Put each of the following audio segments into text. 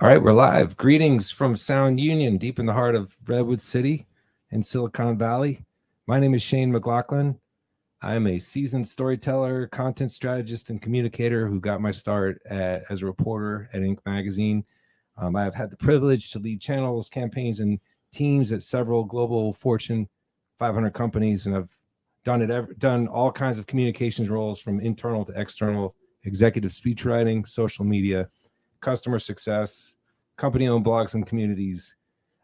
All right, we're live. Greetings from Sound Union, deep in the heart of Redwood City in Silicon Valley. My name is Shane McLaughlin. I'm a seasoned storyteller, content strategist, and communicator who got my start as a reporter at Inc. magazine. I have had the privilege to lead channels, campaigns, and teams at several global Fortune 500 companies, and I've done all kinds of communications roles from internal to external, executive speech writing, social media, customer success, company-owned blogs and communities.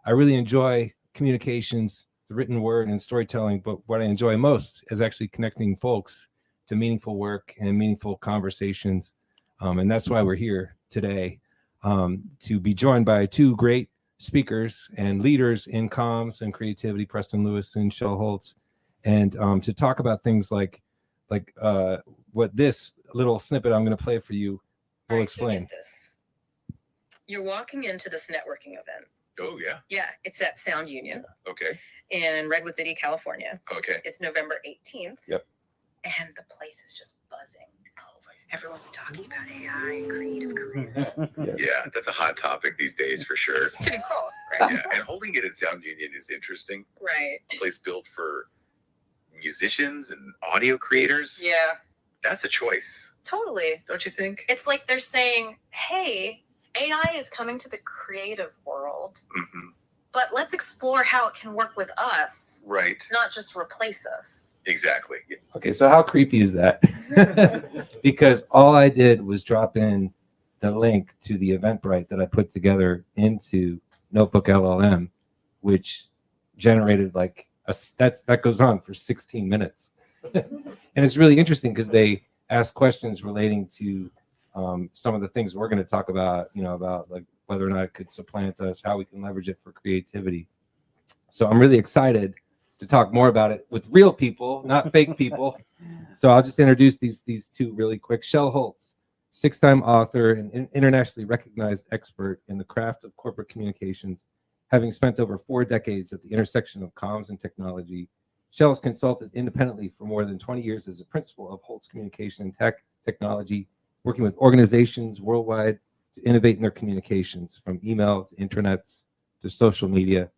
I really enjoy communications, the written word, and storytelling, but what I enjoy most is actually connecting folks to meaningful work and meaningful conversations. And that's why we're here today, to be joined by two great speakers and leaders in comms and creativity, Preston Lewis and Shel Holtz, and to talk about things like what this little snippet I'm going to play for you will explain. You're walking into this networking event. Oh, yeah. Yeah, it's at Sound Union. Okay. In Redwood City, California. Okay. It's November 18th. Yep. And the place is just buzzing. Everyone's talking about AI and creative careers. Yeah, that's a hot topic these days for sure. It's pretty cool, right? Yeah, and holding it at Sound Union is interesting. Right. A place built for musicians and audio creators. Yeah. That's a choice. Totally. Don't you think? It's like they're saying, hey, AI is coming to the creative world, but let's explore how it can work with us. Right. Not just replace us. Exactly. Okay, so how creepy is that? Because all I did was drop in the link to the Eventbrite that I put together into Notebook LLM, which generated that goes on for 16 minutes. And it's really interesting because they ask questions relating to some of the things we're going to talk about, about like whether or not it could supplant us, how we can leverage it for creativity. So I'm really excited to talk more about it with real people, not fake people. So I'll just introduce these two really quick. Shel Holtz, 6-time author and internationally recognized expert in the craft of corporate communications, having spent over 4 decades at the intersection of comms and technology. Shel has consulted independently for more than 20 years as a principal of Holtz Communication and Technology, working with organizations worldwide to innovate in their communications, from email to intranets to social media.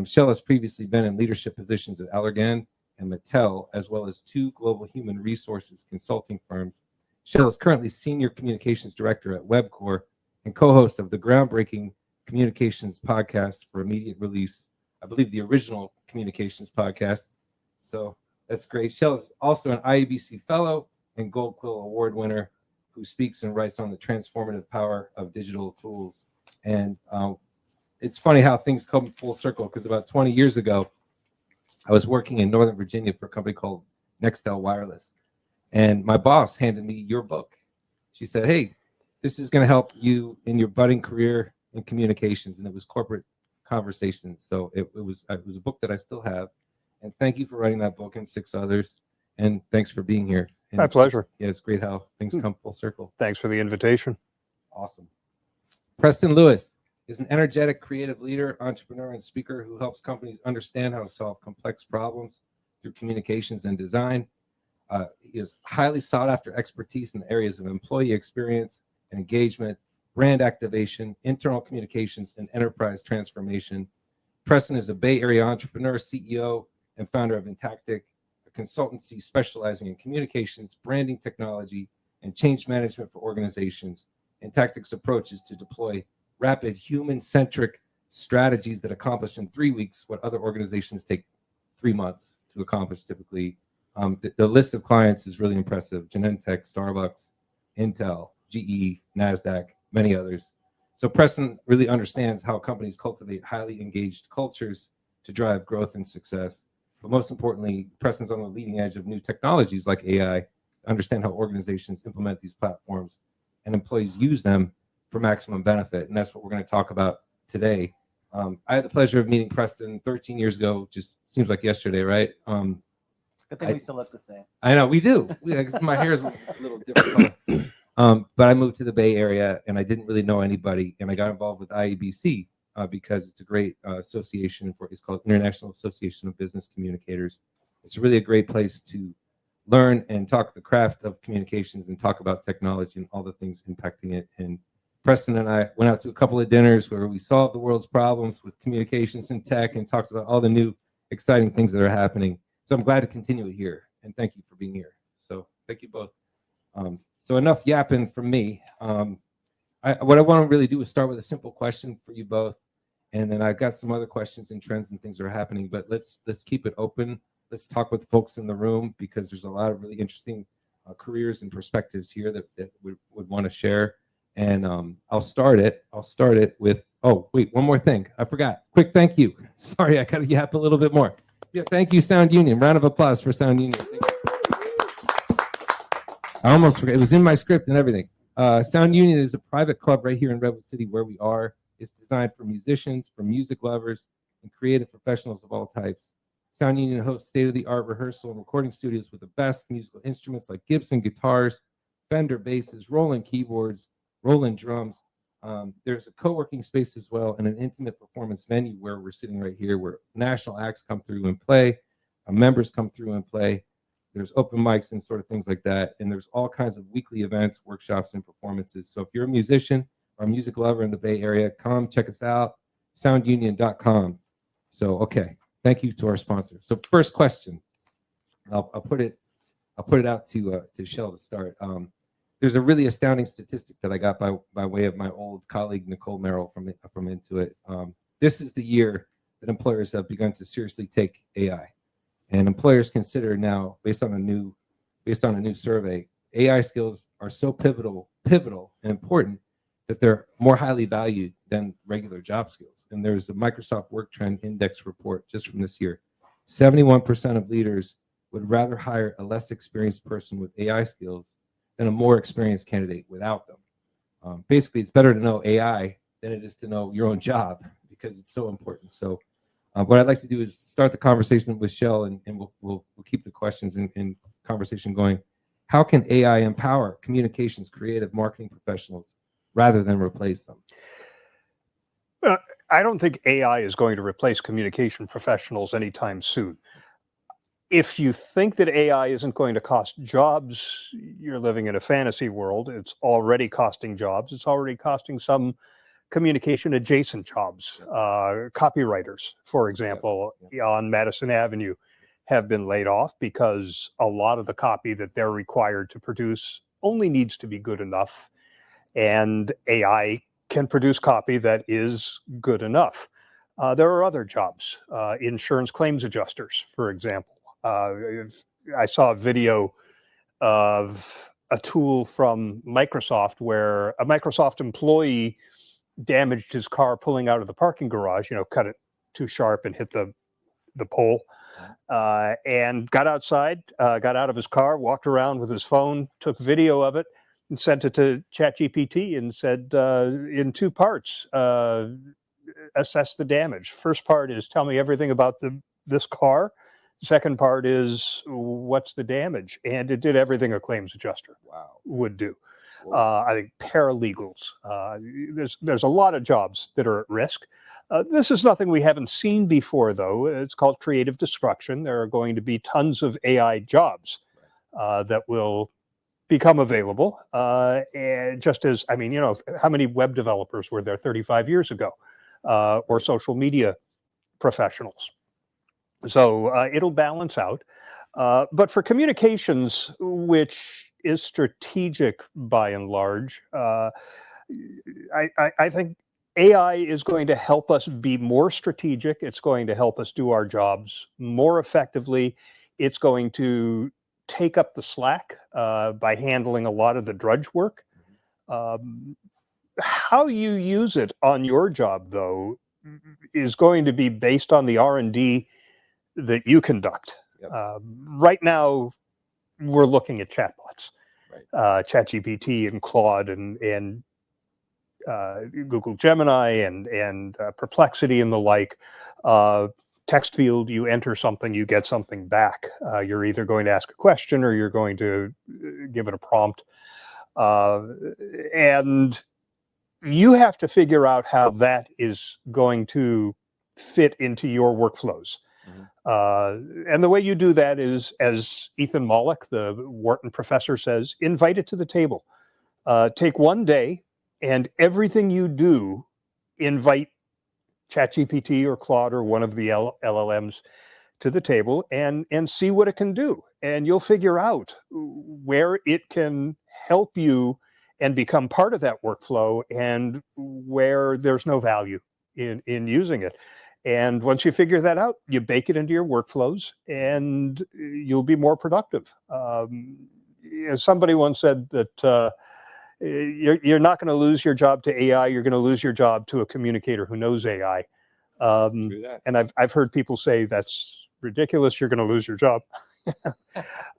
Shel has previously been in leadership positions at Allergan and Mattel, as well as 2 global human resources consulting firms. Shel is currently Senior Communications Director at Webcor and co-host of the groundbreaking Communications podcast for immediate release, I believe the original Communications podcast. So that's great. Shel is also an IABC Fellow and Gold Quill Award winner who speaks and writes on the transformative power of digital tools. And it's funny how things come full circle, because about 20 years ago, I was working in Northern Virginia for a company called Nextel Wireless. And my boss handed me your book. She said, hey, this is going to help you in your budding career in communications. And it was Corporate Conversations. So it was a book that I still have. And thank you for writing that book and 6 others. And thanks for being here. And my pleasure. Yeah, it's great how things come full circle. Thanks for the invitation. Awesome. Preston Lewis is an energetic, creative leader, entrepreneur, and speaker who helps companies understand how to solve complex problems through communications and design. He has highly sought-after expertise in the areas of employee experience and engagement, brand activation, internal communications, and enterprise transformation. Preston is a Bay Area entrepreneur, CEO, and founder of Intactic, a consultancy specializing in communications, branding technology, and change management for organizations. Intactic's approach is to deploy rapid, human-centric strategies that accomplish in 3 weeks what other organizations take 3 months to accomplish typically. The list of clients is really impressive. Genentech, Starbucks, Intel, GE, NASDAQ, many others. So Preston really understands how companies cultivate highly engaged cultures to drive growth and success. But most importantly, Preston's on the leading edge of new technologies like AI, understand how organizations implement these platforms and employees use them for maximum benefit. And that's what we're going to talk about today. I had the pleasure of meeting Preston 13 years ago. Just seems like yesterday, right? Good thing we still look the same. I know we do. My hair is a little different color. But I moved to the Bay Area and I didn't really know anybody. And I got involved with IABC because it's a great association it's called International Association of Business Communicators. It's really a great place to learn and talk the craft of communications and talk about technology and all the things impacting it. And Preston and I went out to a couple of dinners where we solved the world's problems with communications and tech and talked about all the new exciting things that are happening. So I'm glad to continue it here. And thank you for being here. So thank you both. So enough yapping from me. What I want to really do is start with a simple question for you both. And then I've got some other questions and trends and things that are happening, but let's keep it open. Let's talk with folks in the room because there's a lot of really interesting careers and perspectives here that would want to share. And I'll start it with, oh, wait, one more thing. I forgot. Quick thank you. Sorry, I got to yap a little bit more. Yeah, thank you, Sound Union. Round of applause for Sound Union. I almost forgot. It was in my script and everything. Sound Union is a private club right here in Redwood City where we are. It's designed for musicians, for music lovers, and creative professionals of all types. Sound Union hosts state-of-the-art rehearsal and recording studios with the best musical instruments like Gibson guitars, Fender basses, Roland keyboards, Roland drums. There's a co-working space as well and an intimate performance venue where we're sitting right here where national acts come through and play, members come through and play. There's open mics and sort of things like that. And there's all kinds of weekly events, workshops, and performances. So if you're a musician or a music lover in the Bay Area, come check us out, soundunion.com. So, okay, thank you to our sponsor. So first question, I'll put it out to Shel to start. There's a really astounding statistic that I got by way of my old colleague, Nicole Merrill from Intuit. This is the year that employers have begun to seriously take AI. And employers consider now, based on a new survey, AI skills are so pivotal and important that they're more highly valued than regular job skills. And there's a Microsoft Work Trend Index report just from this year. 71% of leaders would rather hire a less experienced person with AI skills than a more experienced candidate without them. Basically, it's better to know AI than it is to know your own job because it's so important. So what I'd like to do is start the conversation with Shel, and we'll keep the questions and conversation going. How can AI empower communications, creative marketing professionals rather than replace them? I don't think AI is going to replace communication professionals anytime soon. If you think that AI isn't going to cost jobs, you're living in a fantasy world. It's already costing jobs. It's already costing some communication adjacent jobs. Copywriters, for example, on Madison Avenue have been laid off because a lot of the copy that they're required to produce only needs to be good enough. And AI can produce copy that is good enough. There are other jobs, insurance claims adjusters, for example. I saw a video of a tool from Microsoft where a Microsoft employee damaged his car pulling out of the parking garage, cut it too sharp and hit the pole, and got outside, got out of his car, walked around with his phone, took video of it, and sent it to ChatGPT and said, in two parts, assess the damage. First part is tell me everything about this car. Second part is what's the damage? And it did everything a claims adjuster would do. I think paralegals. There's a lot of jobs that are at risk. This is nothing we haven't seen before, though. It's called creative destruction. There are going to be tons of AI jobs that will become available. And just as, how many web developers were there 35 years ago, or social media professionals? So it'll balance out. But for communications, which is strategic by and large, I think AI is going to help us be more strategic. It's going to help us do our jobs more effectively. It's going to take up the slack by handling a lot of the drudge work. How you use it on your job, though, is going to be based on the R&D that you conduct. Right now, we're looking at chatbots, ChatGPT and Claude and Google Gemini and Perplexity and the like. Text field, you enter something, you get something back. You're either going to ask a question or you're going to give it a prompt. And you have to figure out how that is going to fit into your workflows. And the way you do that is, as Ethan Mollick, the Wharton professor, says, invite it to the table. Take one day and everything you do, invite ChatGPT or Claude or one of the LLMs to the table and see what it can do. And you'll figure out where it can help you and become part of that workflow and where there's no value in using it. And once you figure that out, you bake it into your workflows and you'll be more productive. As somebody once said that you're not going to lose your job to AI, you're going to lose your job to a communicator who knows AI. True that. And I've heard people say that's ridiculous, you're going to lose your job.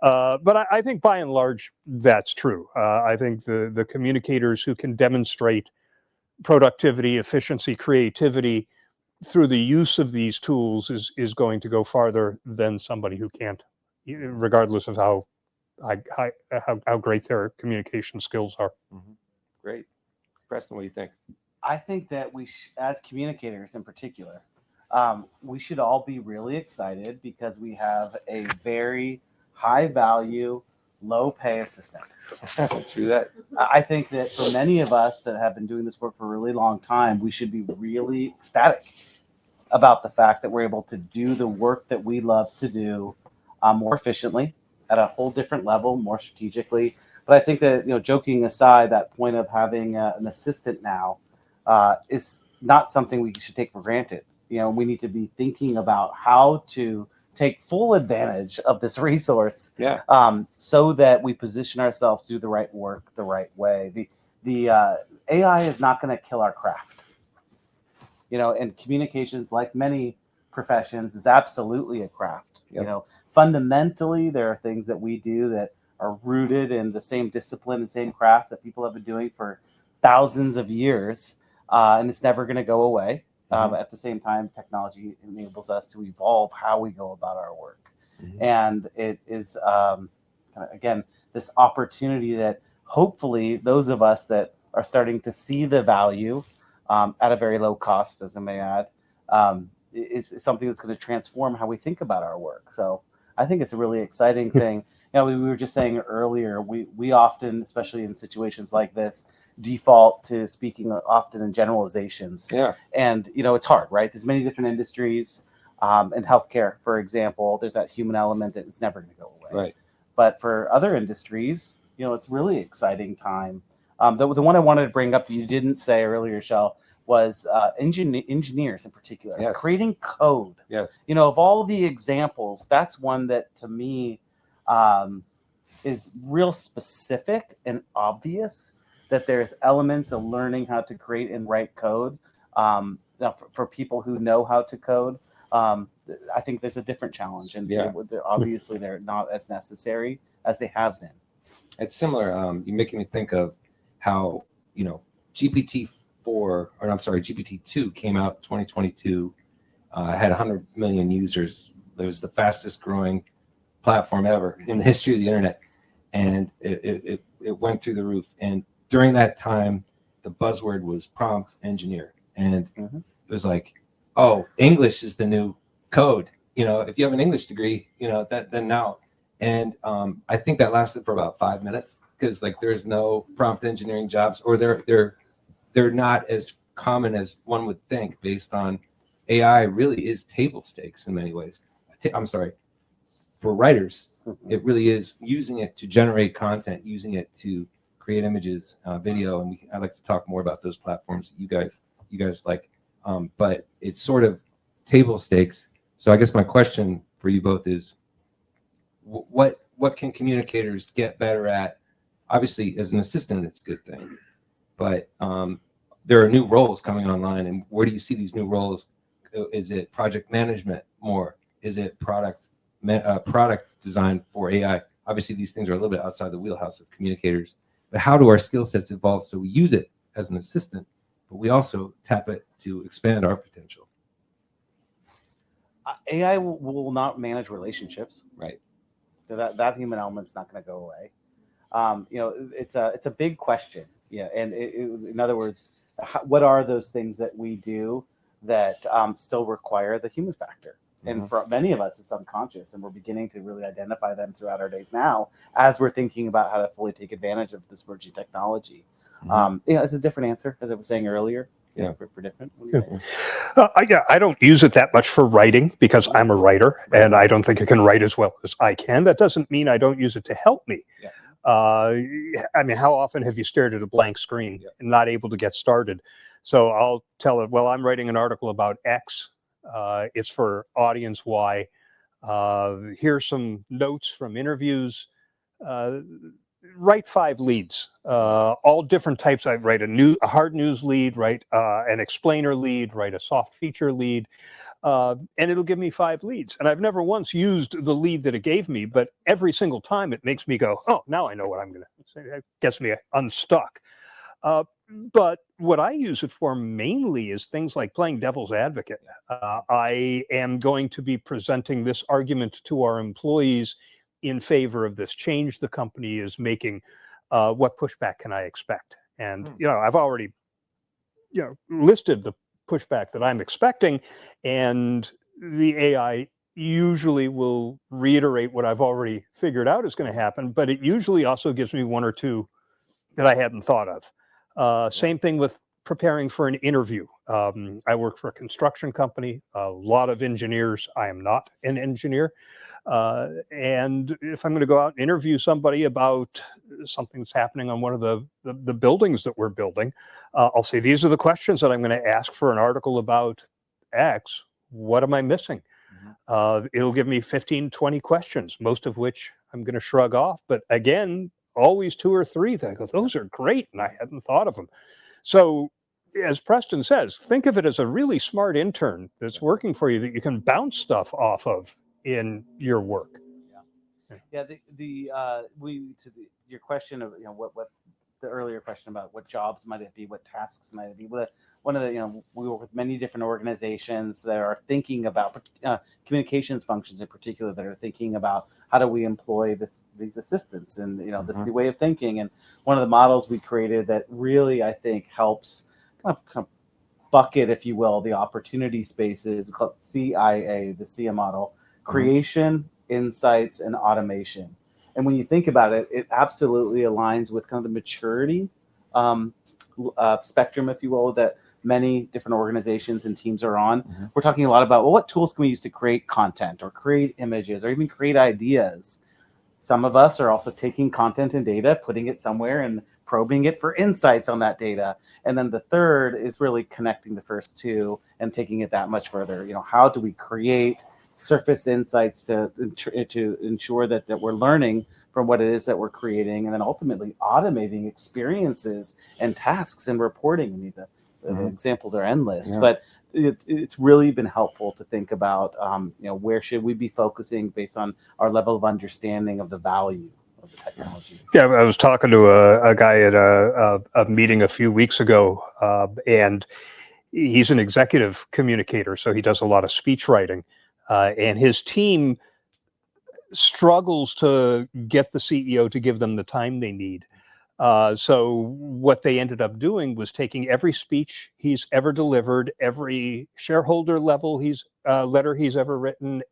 But I think by and large, that's true. I think the communicators who can demonstrate productivity, efficiency, creativity through the use of these tools is going to go farther than somebody who can't, regardless of how great their communication skills are. Mm-hmm. Great. Preston, what do you think? I think that as communicators in particular, we should all be really excited because we have a very high value, low pay assistant. True that. I think that for many of us that have been doing this work for a really long time, we should be really ecstatic about the fact that we're able to do the work that we love to do more efficiently, at a whole different level, more strategically. But I think that, joking aside, that point of having an assistant now is not something we should take for granted. We need to be thinking about how to take full advantage of this resource, so that we position ourselves to do the right work the right way. The AI is not going to kill our craft. And communications, like many professions, is absolutely a craft. Yep. Fundamentally, there are things that we do that are rooted in the same discipline and same craft that people have been doing for thousands of years, and it's never going to go away. At the same time, technology enables us to evolve how we go about our work. Mm-hmm. And it is, again, this opportunity that hopefully those of us that are starting to see the value at a very low cost, as I may add, is something that's going to transform how we think about our work. So I think it's a really exciting thing. We were just saying earlier, we often, especially in situations like this, default to speaking often in generalizations. Yeah. And, it's hard, right? There's many different industries. In healthcare, for example, there's that human element that it's never going to go away. Right. But for other industries, it's really exciting time. The one I wanted to bring up that you didn't say earlier, Shel, was engineers in particular, yes. creating code. Yes. Of all the examples, that's one that to me is real specific and obvious, that there's elements of learning how to create and write code. For people who know how to code, I think there's a different challenge, and obviously they're not as necessary as they have been. It's similar. You're making me think of how GPT-2 came out 2022. Had 100 million users. It was the fastest growing platform ever in the history of the internet, and it went through the roof. And during that time, the buzzword was prompt engineer, and it was like, oh, English is the new code. If you have an English degree, then now. And I think that lasted for about 5 minutes, because there's no prompt engineering jobs, or they're not as common as one would think, based on AI really is table stakes in many ways. I'm sorry, for writers, it really is using it to generate content, using it to create images, video, and I'd like to talk more about those platforms that you guys like. But it's sort of table stakes. So I guess my question for you both is, what can communicators get better at? Obviously, as an assistant, it's a good thing, but there are new roles coming online, and where do you see these new roles? Is it project management more? Is it product design for AI? Obviously, these things are a little bit outside the wheelhouse of communicators, but how do our skill sets evolve so we use it as an assistant, but we also tap it to expand our potential? AI will not manage relationships. Right. That human element's not going to go away. It's a big question. Yeah, and in other words, what are those things that we do that still require the human factor? And for many of us, it's unconscious, and we're beginning to really identify them throughout our days now, as we're thinking about how to fully take advantage of this emerging technology. It's a different answer, as I was saying earlier. Yeah. For different. I don't use it that much for writing because I'm a writer, and I don't think I can write as well as I can. That doesn't mean I don't use it to help me. Yeah. I mean, how often have you stared at a blank screen and not able to get started? So I'll tell it, well, I'm writing an article about X. It's for audience Y. Here's some notes from interviews. Write 5 leads, all different types. I write a hard news lead, write an explainer lead, write a soft feature lead, and it'll give me 5 leads. And I've never once used the lead that it gave me, but every single time it makes me go, oh, now I know what I'm going to say. It gets me unstuck. But what I use it for mainly is things like playing devil's advocate. I am going to be presenting this argument to our employees in favor of this change the company is making. What pushback can I expect? And, I've already, listed the pushback that I'm expecting, and the AI usually will reiterate what I've already figured out is going to happen, but it usually also gives me 1 or 2 that I hadn't thought of. Same thing with preparing for an interview. I work for a construction company, a lot of engineers. I am not an engineer. And if I'm going to go out and interview somebody about something that's happening on one of the buildings that we're building, I'll say, these are the questions that I'm going to ask for an article about X. What am I missing? It'll give me 15, 20 questions, most of which I'm going to shrug off. But again, always 2 or 3 that I go, those are great, and I hadn't thought of them. So as Preston says, think of it as a really smart intern that's working for you that you can bounce stuff off of in your work. Your question of what the earlier question about what jobs might it be, what tasks might it be. One of the we work with many different organizations that are thinking about communications functions in particular, that are thinking about how do we employ these assistants and this new way of thinking. And one of the models we created that really I think helps kind of bucket, if you will, the opportunity spaces, called CIA, the CIA model: creation, insights, and automation. And when you think about it, it absolutely aligns with kind of the maturity spectrum, if you will, that many different organizations and teams are on. We're talking a lot about, well, what tools can we use to create content or create images or even create ideas? Some of us are also taking content and data, putting it somewhere and probing it for insights on that data. And then the third is really connecting the first 2 and taking it that much further. How do we create surface insights to ensure that we're learning from what it is that we're creating, and then ultimately automating experiences and tasks and reporting. I mean, the examples are endless, but it's really been helpful to think about, where should we be focusing based on our level of understanding of the value of the technology. Yeah, I was talking to a guy at a meeting a few weeks ago, and he's an executive communicator, so he does a lot of speech writing. And his team struggles to get the CEO to give them the time they need. So what they ended up doing was taking every speech he's ever delivered, every shareholder level letter he's ever written,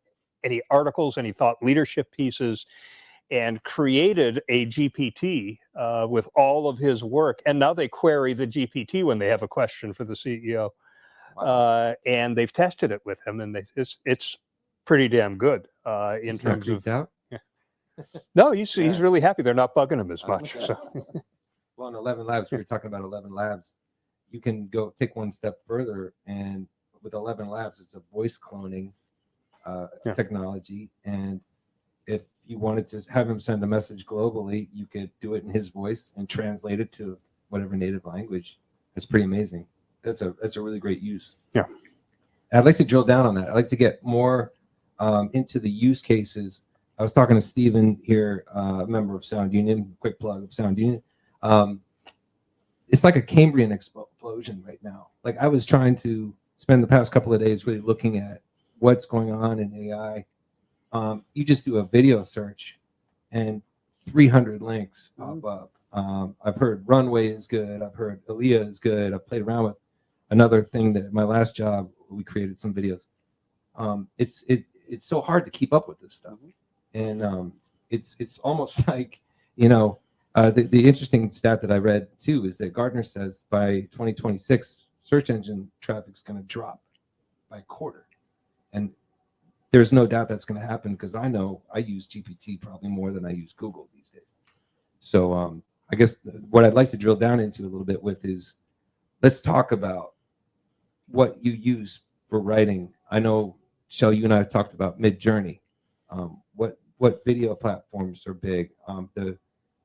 any articles, any thought leadership pieces, and created a GPT with all of his work. And now they query the GPT when they have a question for the CEO. And they've tested it with him, and it's pretty damn good in terms of. Out? Yeah. No, he's really happy. They're not bugging him as much. Okay. So. Well, in 11 Labs, we were talking about 11 Labs. You can go take one step further, and with 11 Labs, it's a voice cloning technology. And if you wanted to have him send a message globally, you could do it in his voice and translate it to whatever native language. It's pretty amazing. That's a really great use. Yeah. I'd like to drill down on that. I'd like to get more into the use cases. I was talking to Steven here, a member of Sound Union, quick plug of Sound Union. It's like a Cambrian explosion right now. Like, I was trying to spend the past couple of days really looking at what's going on in AI. You just do a video search and 300 links pop up. I've heard Runway is good. I've heard Aaliyah is good. I've played around with another thing that my last job, we created some videos. It's so hard to keep up with this stuff. And it's almost like, The interesting stat that I read too is that Gartner says by 2026, search engine traffic is going to drop by a quarter. And there's no doubt that's going to happen because I know I use GPT probably more than I use Google these days. So I guess what I'd like to drill down into a little bit with is let's talk about what you use for writing. I know, Shel, you and I have talked about Mid-Journey. What video platforms are big?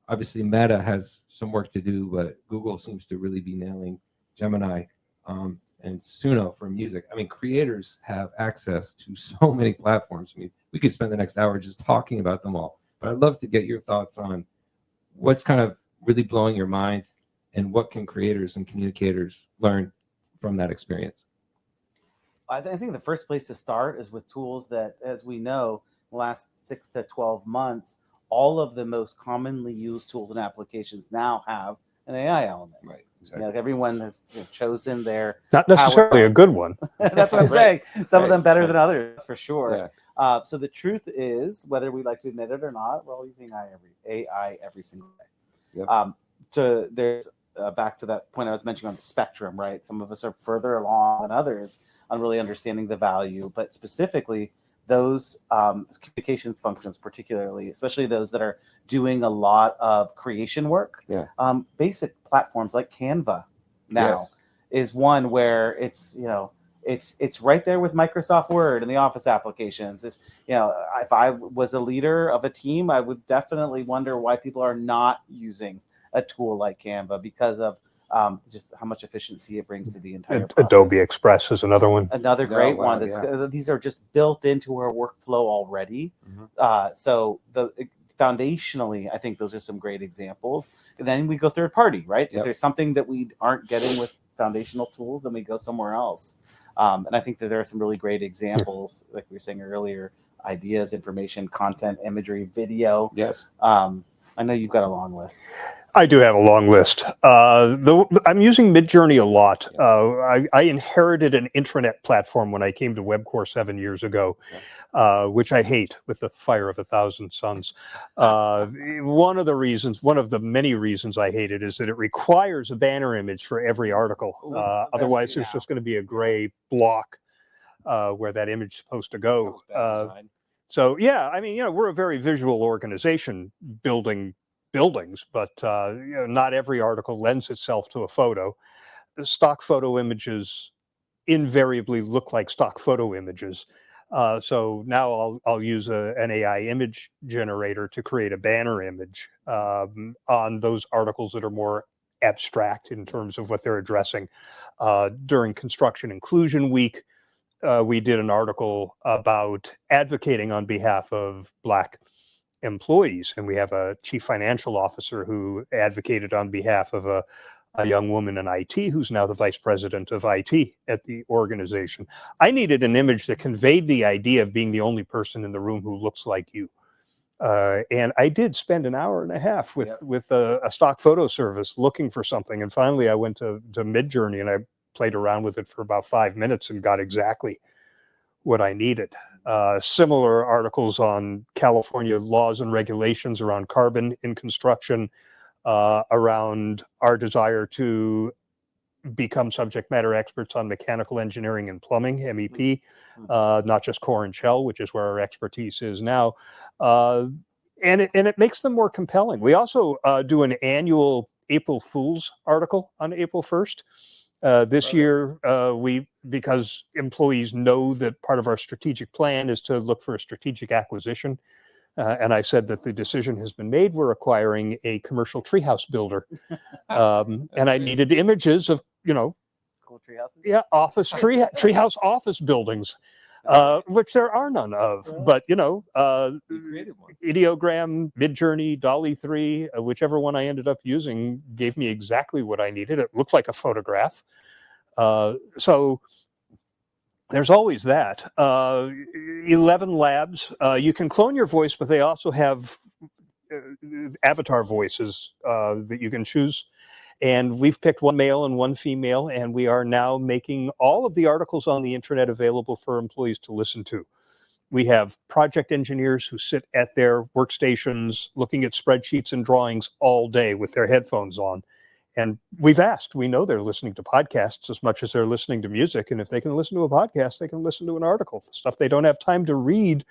Obviously Meta has some work to do, but Google seems to really be nailing Gemini and Suno for music. I mean, creators have access to so many platforms. I mean, we could spend the next hour just talking about them all, but I'd love to get your thoughts on what's kind of really blowing your mind and what can creators and communicators learn from that experience. I think the first place to start is with tools that, as we know, the last 6 to 12 months, all of the most commonly used tools and applications now have an AI element. Right. You know, everyone has chosen their Not necessarily a good one. That's what I'm Right. saying. Some of them better Right. than others, for sure. Yeah. So the truth is, whether we like to admit it or not, we're all using AI every single day. Yep. There's back to that point I was mentioning on the spectrum, right? Some of us are further along than others on really understanding the value, but specifically those communications functions, particularly, especially those that are doing a lot of creation work. Yeah. Basic platforms like Canva now is one where it's right there with Microsoft Word and the Office applications. It's, if I was a leader of a team, I would definitely wonder why people are not using a tool like Canva because of just how much efficiency it brings to the entire process. Adobe Express is another one. Another great wow, one. These are just built into our workflow already. Mhm. So foundationally, I think those are some great examples. And then we go third party, right? Yep. If there's something that we aren't getting with foundational tools, then we go somewhere else. And I think that there are some really great examples, like we were saying earlier, ideas, information, content, imagery, video. Yes. I know you've got a long list. I do have a long list. I'm using Mid-Journey a lot. I inherited an intranet platform when I came to WebCore 7 years ago, which I hate with the fire of 1,000 suns. One of the many reasons I hate it is that it requires a banner image for every article. Otherwise, there's just going to be a gray block where that image is supposed to go. So yeah, I mean, we're a very visual organization building buildings, but not every article lends itself to a photo. The stock photo images invariably look like stock photo images. So now I'll use an AI image generator to create a banner image on those articles that are more abstract in terms of what they're addressing. During Construction Inclusion Week, we did an article about advocating on behalf of Black employees, and we have a chief financial officer who advocated on behalf of a young woman in IT who's now the vice president of IT at the organization. I needed an image that conveyed the idea of being the only person in the room who looks like you. And I did spend an hour and a half with a stock photo service looking for something. And finally, I went to Mid-Journey and I played around with it for about 5 minutes and got exactly what I needed. Similar articles on California laws and regulations around carbon in construction, around our desire to become subject matter experts on mechanical engineering and plumbing, MEP, not just core and shell, which is where our expertise is now. And it makes them more compelling. We also do an annual April Fool's article on April 1st. This year, because employees know that part of our strategic plan is to look for a strategic acquisition. And I said that the decision has been made. We're acquiring a commercial treehouse builder. And I needed images of, Cool treehouses. yeah, treehouse office buildings, which there are none of. But, Ideogram, Mid-Journey, Dolly 3, whichever one I ended up using gave me exactly what I needed. It looked like a photograph. So there's always that. 11 Labs, you can clone your voice, but they also have avatar voices that you can choose. And we've picked one male and one female, and we are now making all of the articles on the internet available for employees to listen to. We have project engineers who sit at their workstations looking at spreadsheets and drawings all day with their headphones on. And we've asked, we know they're listening to podcasts as much as they're listening to music. And if they can listen to a podcast, they can listen to an article, stuff they don't have time to read,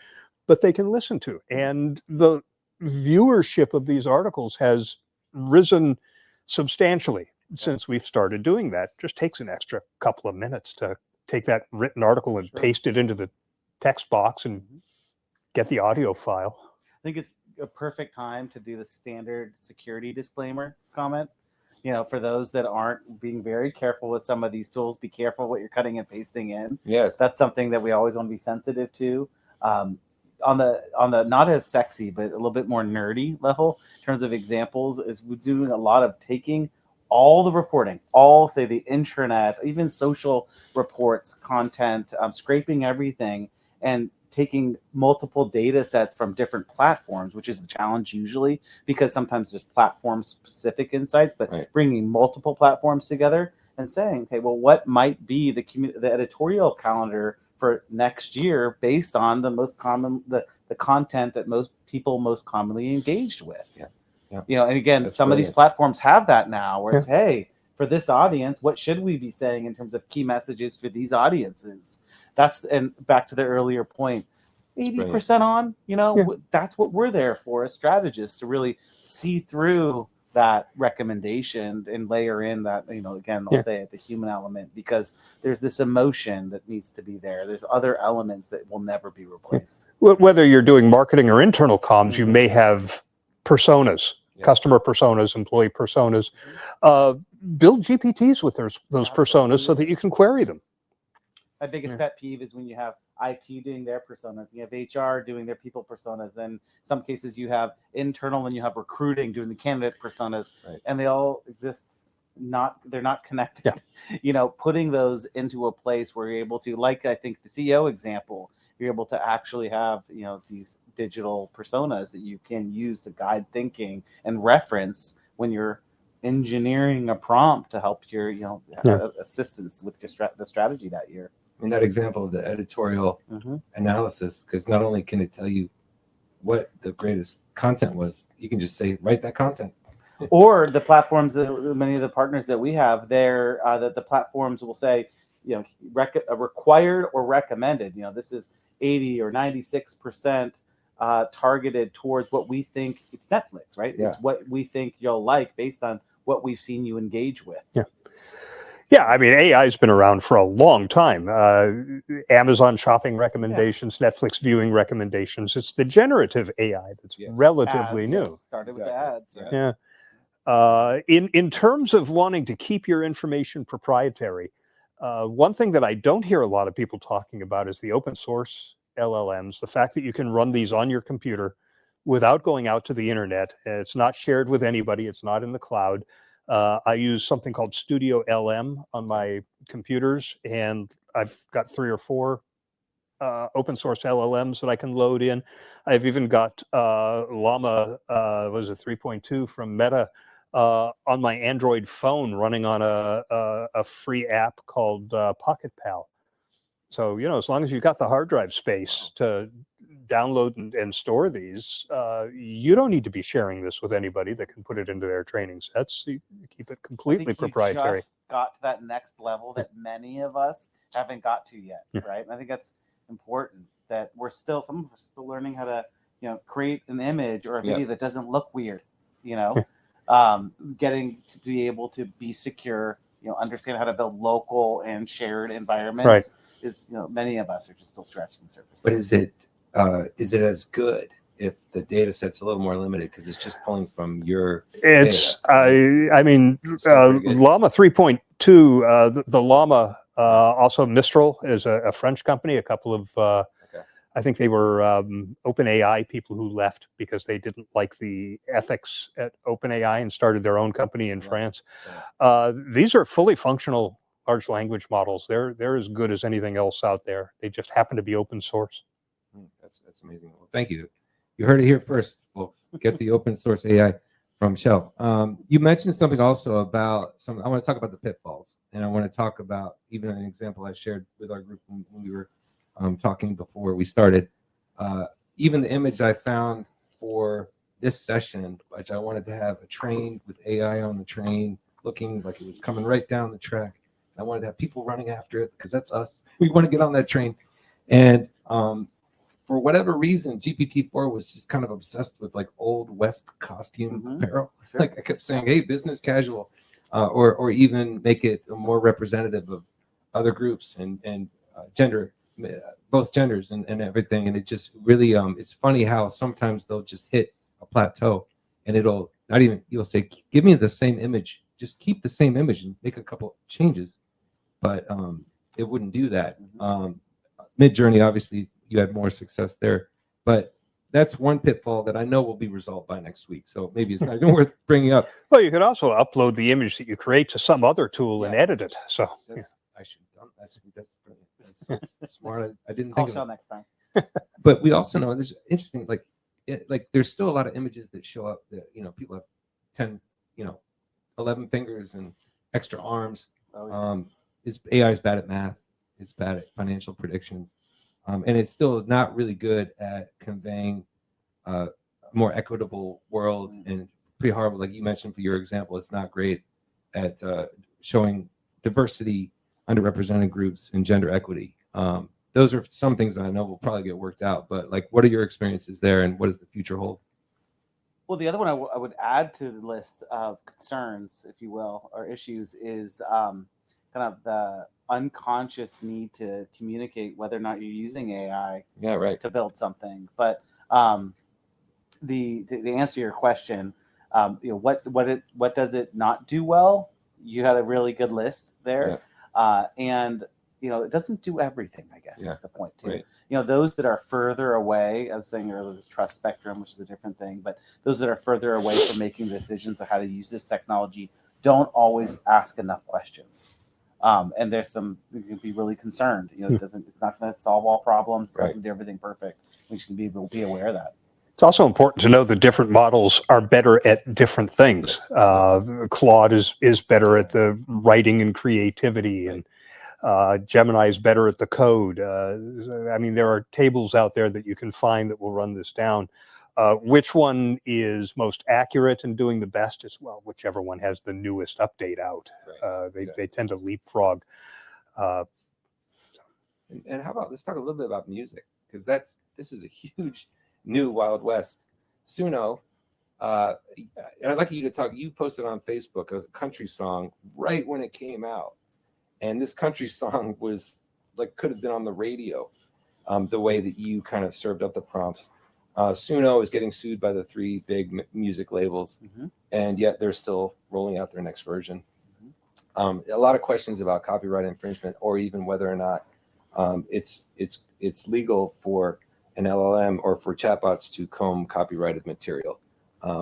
but they can listen to. And the viewership of these articles has risen substantially since we've started doing that. Just takes an extra couple of minutes to take that written article and paste it into the text box and get the audio file. I think it's a perfect time to do the standard security disclaimer comment. You know, for those that aren't being very careful with some of these tools, be careful what you're cutting and pasting in. Yes. That's something that we always want to be sensitive to. On the not as sexy, but a little bit more nerdy level in terms of examples, is we're doing a lot of taking all the reporting, all say the intranet, even social reports, content, scraping everything, and taking multiple data sets from different platforms, which is the challenge usually, because sometimes there's platform specific insights, but bringing multiple platforms together and saying, okay, well, what might be the editorial calendar for next year based on the most common, the content that most people most commonly engaged with. You know, and again, some of these platforms have that now where it's, hey, for this audience, what should we be saying in terms of key messages for these audiences? That's, and back to the earlier point, 80% on, you know, that's what we're there for as strategists, to really see through that recommendation and layer in that, you know, again, I'll say it, the human element, because there's this emotion that needs to be there. There's other elements that will never be replaced. Whether you're doing marketing or internal comms, you may have personas, customer personas, employee personas. Build GPTs with those personas so that you can query them. My biggest pet peeve is when you have IT doing their personas, you have HR doing their people personas, then some cases you have internal and you have recruiting doing the candidate personas, and they all exist, they're not connected. You know, putting those into a place where you're able to, like I think the CEO example, you're able to actually have, you know, these digital personas that you can use to guide thinking and reference when you're engineering a prompt to help your, you know, assistance with your the strategy that year. In that example of the editorial analysis, because not only can it tell you what the greatest content was, you can just say, write that content. Or the platforms, many of the partners that we have, there that the platforms will say, you know, required or recommended. You know, this is 80 or 96% targeted towards what we think. It's Netflix, right? It's what we think you'll like based on what we've seen you engage with. Yeah, I mean, AI has been around for a long time. Amazon shopping recommendations, Netflix viewing recommendations. It's the generative AI that's relatively new. Started with the ads. Right? In terms of wanting to keep your information proprietary, one thing that I don't hear a lot of people talking about is the open source LLMs, the fact that you can run these on your computer without going out to the internet. It's not shared with anybody. It's not in the cloud. I use something called Studio LM on my computers, and I've got 3 or 4 open source LLMs that I can load in. I've even got Llama, was it 3.2 from Meta on my Android phone running on a free app called Pocket Pal. So, you know, as long as you've got the hard drive space to download and store these, you don't need to be sharing this with anybody that can put it into their training sets. You keep it completely proprietary. Just got to that next level that many of us haven't got to yet, right? And I think that's important, that some of us are still learning how to, you know, create an image or a video that doesn't look weird, you know, getting to be able to be secure, you know, understand how to build local and shared environments. Is, you know, many of us are just still scratching the surface. But is it as good if the data set's a little more limited because it's just pulling from your data? I mean, Llama 3.2, the Llama, also Mistral is a French company. A couple of, I think they were OpenAI people who left because they didn't like the ethics at OpenAI and started their own company in France. These are fully functional large language models. They're as good as anything else out there. They just happen to be open source. That's amazing. Well, thank you. You heard it here first, folks. Get the open source AI from Shel. You mentioned something also about I want to talk about the pitfalls, and I want to talk about even an example I shared with our group when we were talking before we started. even the image I found for this session, which I wanted to have a train with AI on the train, looking like it was coming right down the track. I wanted to have people running after it because that's us. We want to get on that train. And for whatever reason, GPT-4 was just kind of obsessed with like old West costume apparel. Sure. Like I kept saying, hey, business casual, or even make it more representative of other groups and gender, both genders and everything. And it just really, it's funny how sometimes they'll just hit a plateau and it'll not even, you'll say, give me the same image, just keep the same image and make a couple changes. But it wouldn't do that. Mid-Journey, obviously, you had more success there. But that's one pitfall that I know will be resolved by next week. So maybe it's not even worth bringing up. Well, you could also upload the image that you create to some other tool and edit it. So I should have done that's brilliant. That's smart. I didn't Call think Shel of it. next time. But we also know there's interesting, like there's still a lot of images that show up that, people have 10, 11 fingers and extra arms. Oh, yeah. AI is bad at math. It's bad at financial predictions. And it's still not really good at conveying a more equitable world, and pretty horrible. Like you mentioned for your example, it's not great at showing diversity, underrepresented groups, and gender equity. Those are some things that I know will probably get worked out. But like, what are your experiences there, and what does the future hold? Well, the other one I would add to the list of concerns, if you will, or issues is kind of the unconscious need to communicate whether or not you're using AI to build something. But to answer your question, what does it not do well? You had a really good list there, and it doesn't do everything, I guess is the point too. Right. Those that are further away, I was saying earlier, the trust spectrum, which is a different thing, but those that are further away from making decisions on how to use this technology don't always ask enough questions. And there's you can be really concerned. It's not going to solve all problems. It's not going to do everything perfect. We should be aware of that. it's also important to know the different models are better at different things. Claude is better at the writing and creativity, and Gemini is better at the code. I mean, there are tables out there that you can find that will run this down. Which one is most accurate and doing the best as well? Whichever one has the newest update out. They tend to leapfrog. And how about, let's talk a little bit about music, because this is a huge new Wild West. Suno, and I'd like you to talk, you posted on Facebook a country song right when it came out. And this country song was like, could have been on the radio, the way that you kind of served up the prompts. Suno is getting sued by the 3 big music labels, and yet they're still rolling out their next version. A lot of questions about copyright infringement, or even whether or not it's legal for an LLM or for chatbots to comb copyrighted material.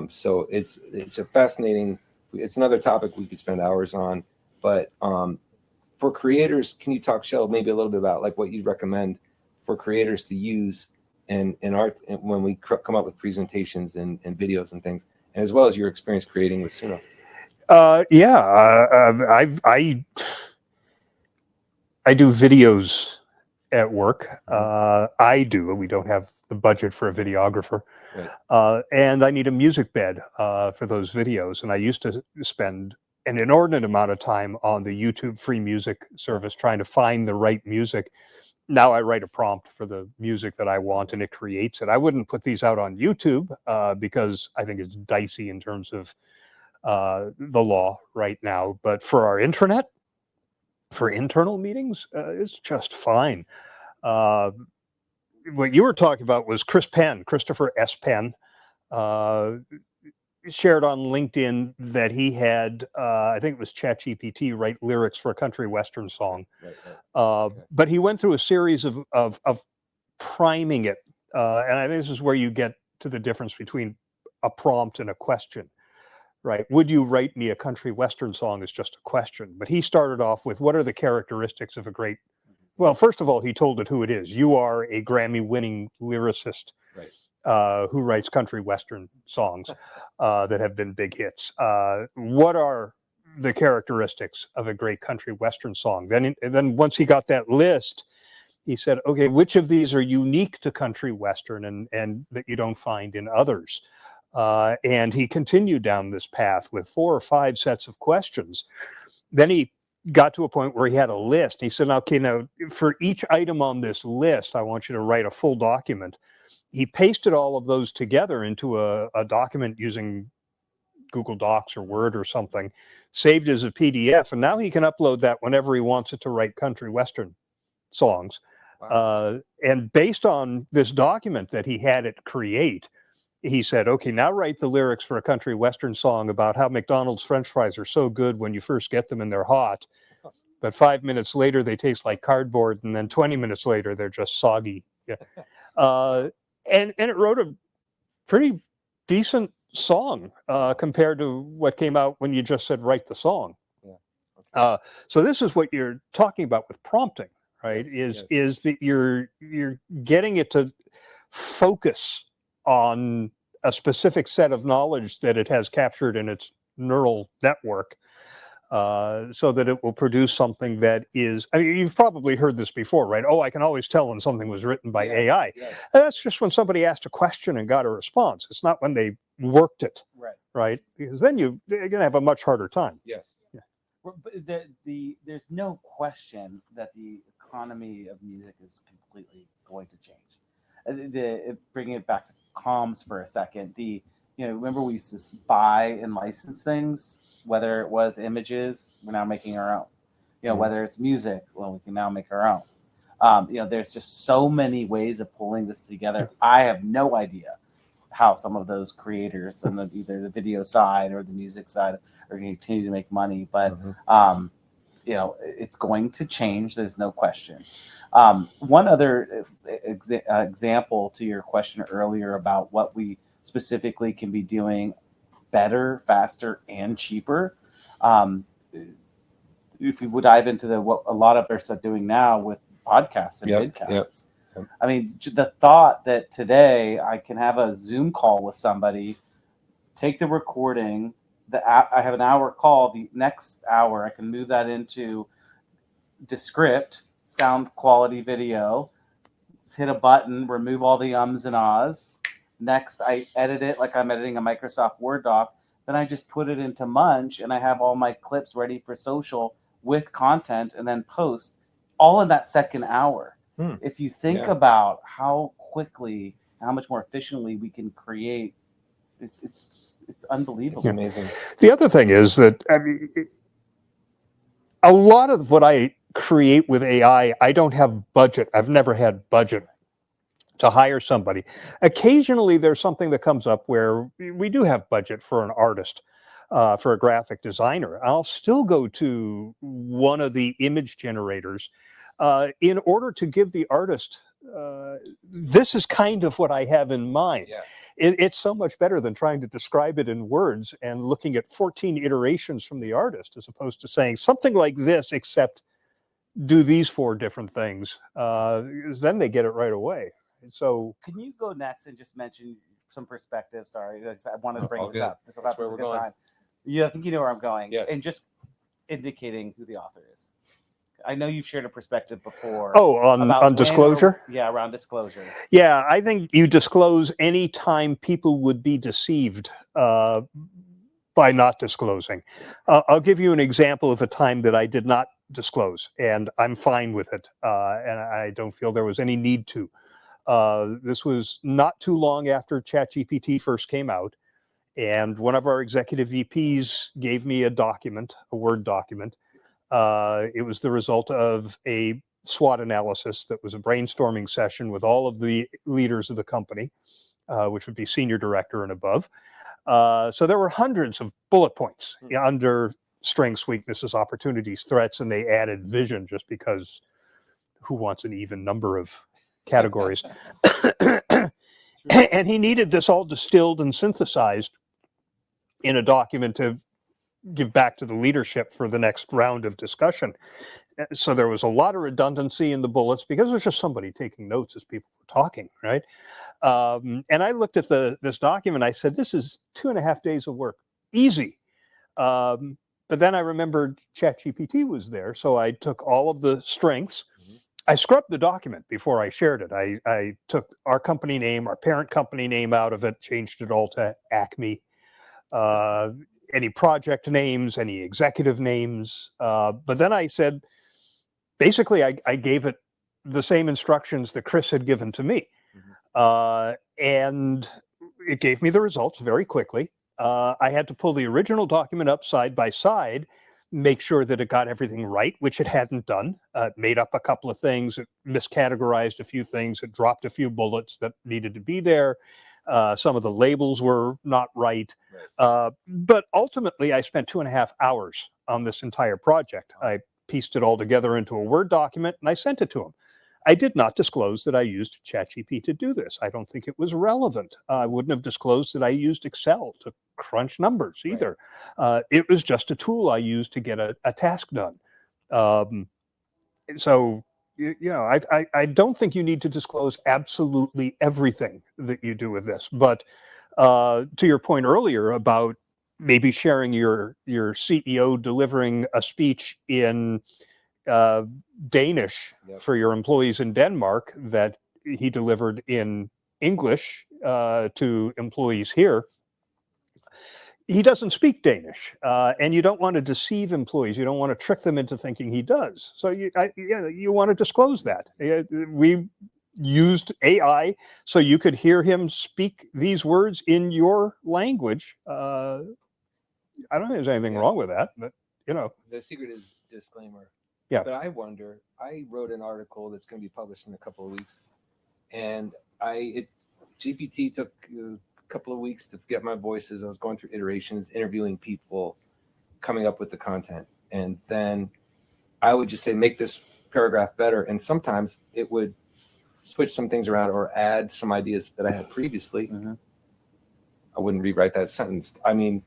So it's a fascinating. It's another topic we could spend hours on. But for creators, can you talk, Shel, maybe a little bit about like what you'd recommend for creators to use in art when we come up with presentations and videos and things, and as well as your experience creating with Suno? I do videos at work. We don't have the budget for a videographer, and I need a music bed for those videos. And I used to spend an inordinate amount of time on the YouTube free music service trying to find the right music. Now I write a prompt for the music that I want, and it creates it. I wouldn't put these out on YouTube because I think it's dicey in terms of the law right now. But for our intranet, for internal meetings, it's just fine. What you were talking about was Christopher S. Penn, shared on LinkedIn that he had, I think it was ChatGPT, write lyrics for a country western song. But he went through a series of priming it. And I think this is where you get to the difference between a prompt and a question, right? Would you write me a country western song is just a question. But he started off with, what are the characteristics of a great... Well, first of all, he told it who it is. You are a Grammy-winning lyricist. Who writes country western songs that have been big hits. What are the characteristics of a great country western song? Then once he got that list, He said, okay, which of these are unique to country western and that you don't find in others? And he continued down this path with 4 or 5 sets of questions. Then he got to a point where he had a list. He said, okay, now for each item on this list, I want you to write a full document. He pasted all of those together into a document using Google Docs or Word or something, saved as a PDF, and now he can upload that whenever he wants it to write country western songs. Wow. And based on this document that he had it create, he said, okay, now write the lyrics for a country western song about how McDonald's French fries are so good when you first get them and they're hot, but 5 minutes later they taste like cardboard, and then 20 minutes later they're just soggy. Yeah. And it wrote a pretty decent song compared to what came out when you just said write the song. Yeah. Okay. So this is what you're talking about with prompting, right? Yes. Is that you're getting it to focus on a specific set of knowledge that it has captured in its neural network, so that it will produce something that is, I mean, you've probably heard this before, right? Oh, I can always tell when something was written by AI. Yes. And that's just when somebody asked a question and got a response. It's not when they worked it, Right. right? Because then you're going to have a much harder time. Yes. Well, but there's no question that the economy of music is completely going to change. Bringing it back to comms for a second, remember we used to buy and license things, whether it was images, we're now making our own. Whether it's music, well, we can now make our own. There's just so many ways of pulling this together. I have no idea how some of those creators on either the video side or the music side are going to continue to make money, but it's going to change. There's no question. One other example to your question earlier about what we specifically can be doing better, faster, and cheaper. If we would dive into what a lot of us are doing now with podcasts and vidcasts. Yep. I mean, the thought that today I can have a Zoom call with somebody, take the recording, I have an hour call, the next hour I can move that into Descript, sound quality video, hit a button, remove all the ums and ahs. Next, I edit it like I'm editing a Microsoft Word doc. Then I just put it into Munch, and I have all my clips ready for social with content, and then post all in that second hour. If you think about how quickly, how much more efficiently we can create, it's unbelievable. It's amazing. The other thing is that, I mean, a lot of what I create with AI, I don't have budget. I've never had budget to hire somebody. Occasionally there's something that comes up where we do have budget for an artist, for a graphic designer. I'll still go to one of the image generators in order to give the artist, this is kind of what I have in mind. Yeah. It's so much better than trying to describe it in words and looking at 14 iterations from the artist, as opposed to saying something like this, except do these 4 different things. Because then they get it right away. So can you go next and just mention some perspective? Sorry, I wanted to bring all this good. up. This is where a we're good going. time. Yeah, I think you know where I'm going. Yes. And just indicating who the author is. I know you've shared a perspective before. on when disclosure? around disclosure. Yeah, I think you disclose any time people would be deceived by not disclosing. I'll give you an example of a time that I did not disclose, and I'm fine with it, and I don't feel there was any need to. This was not too long after ChatGPT first came out, and one of our executive VPs gave me a document, a Word document. It was the result of a SWOT analysis that was a brainstorming session with all of the leaders of the company, which would be senior director and above. So there were hundreds of bullet points under strengths, weaknesses, opportunities, threats, and they added vision just because who wants an even number of categories? And he needed this all distilled and synthesized in a document to give back to the leadership for the next round of discussion. So there was a lot of redundancy in the bullets because there's just somebody taking notes as people were talking, right? And I looked at this document. I said, this is 2.5 days of work, easy. But then I remembered ChatGPT was there, so I took all of the strengths, I scrubbed the document before I shared it. I took our company name, our parent company name out of it, changed it all to Acme. Any project names, any executive names. But then I said, basically, I gave it the same instructions that Chris had given to me. And it gave me the results very quickly. I had to pull the original document up side by side, make sure that it got everything right, which it hadn't done. Made up a couple of things, it miscategorized a few things, it dropped a few bullets that needed to be there. Some of the labels were not right. But ultimately, I spent 2.5 hours on this entire project. I pieced it all together into a Word document, and I sent it to him. I did not disclose that I used ChatGPT to do this. I don't think it was relevant. I wouldn't have disclosed that I used Excel to crunch numbers either. It was just a tool I used to get a task done. So, I don't think you need to disclose absolutely everything that you do with this. But to your point earlier about maybe sharing your CEO delivering a speech in Danish for your employees in Denmark that he delivered in English to employees here. He doesn't speak Danish, and you don't want to deceive employees. You don't want to trick them into thinking he does. So you want to disclose that. We used AI so you could hear him speak these words in your language. I don't think there's anything wrong with that, but The secret is disclaimer. Yeah. But I wonder, I wrote an article that's going to be published in a couple of weeks, and GPT took a couple of weeks to get my voices. I was going through iterations, interviewing people, coming up with the content. And then I would just say, make this paragraph better. And sometimes it would switch some things around or add some ideas that I had previously. I wouldn't rewrite that sentence. I mean,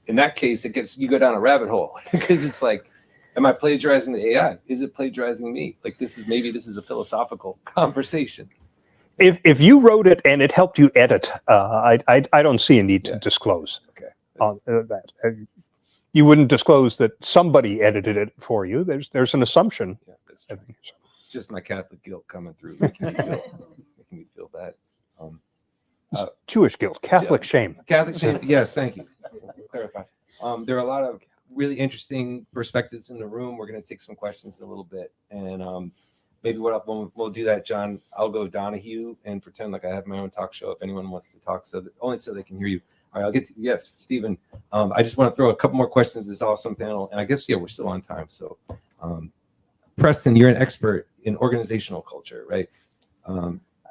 in that case, you go down a rabbit hole because it's like, am I plagiarizing the AI? Is it plagiarizing me? Like this is a philosophical conversation. If you wrote it and it helped you edit, I don't see a need to disclose that. You wouldn't disclose that somebody edited it for you. There's an assumption. Yeah, that's true. It's just my Catholic guilt coming through, making me feel bad. Jewish guilt, Catholic shame. Catholic shame. Yes, thank you. Clarify. There are a lot of really interesting perspectives in the room. We're going to take some questions in a little bit, and maybe we'll do that, John. I'll go Donahue and pretend like I have my own talk show if anyone wants to talk, only so they can hear you. All right, I'll get to yes, Stephen. I just want to throw a couple more questions to this awesome panel, and I guess we're still on time. So, Preston, you're an expert in organizational culture, right?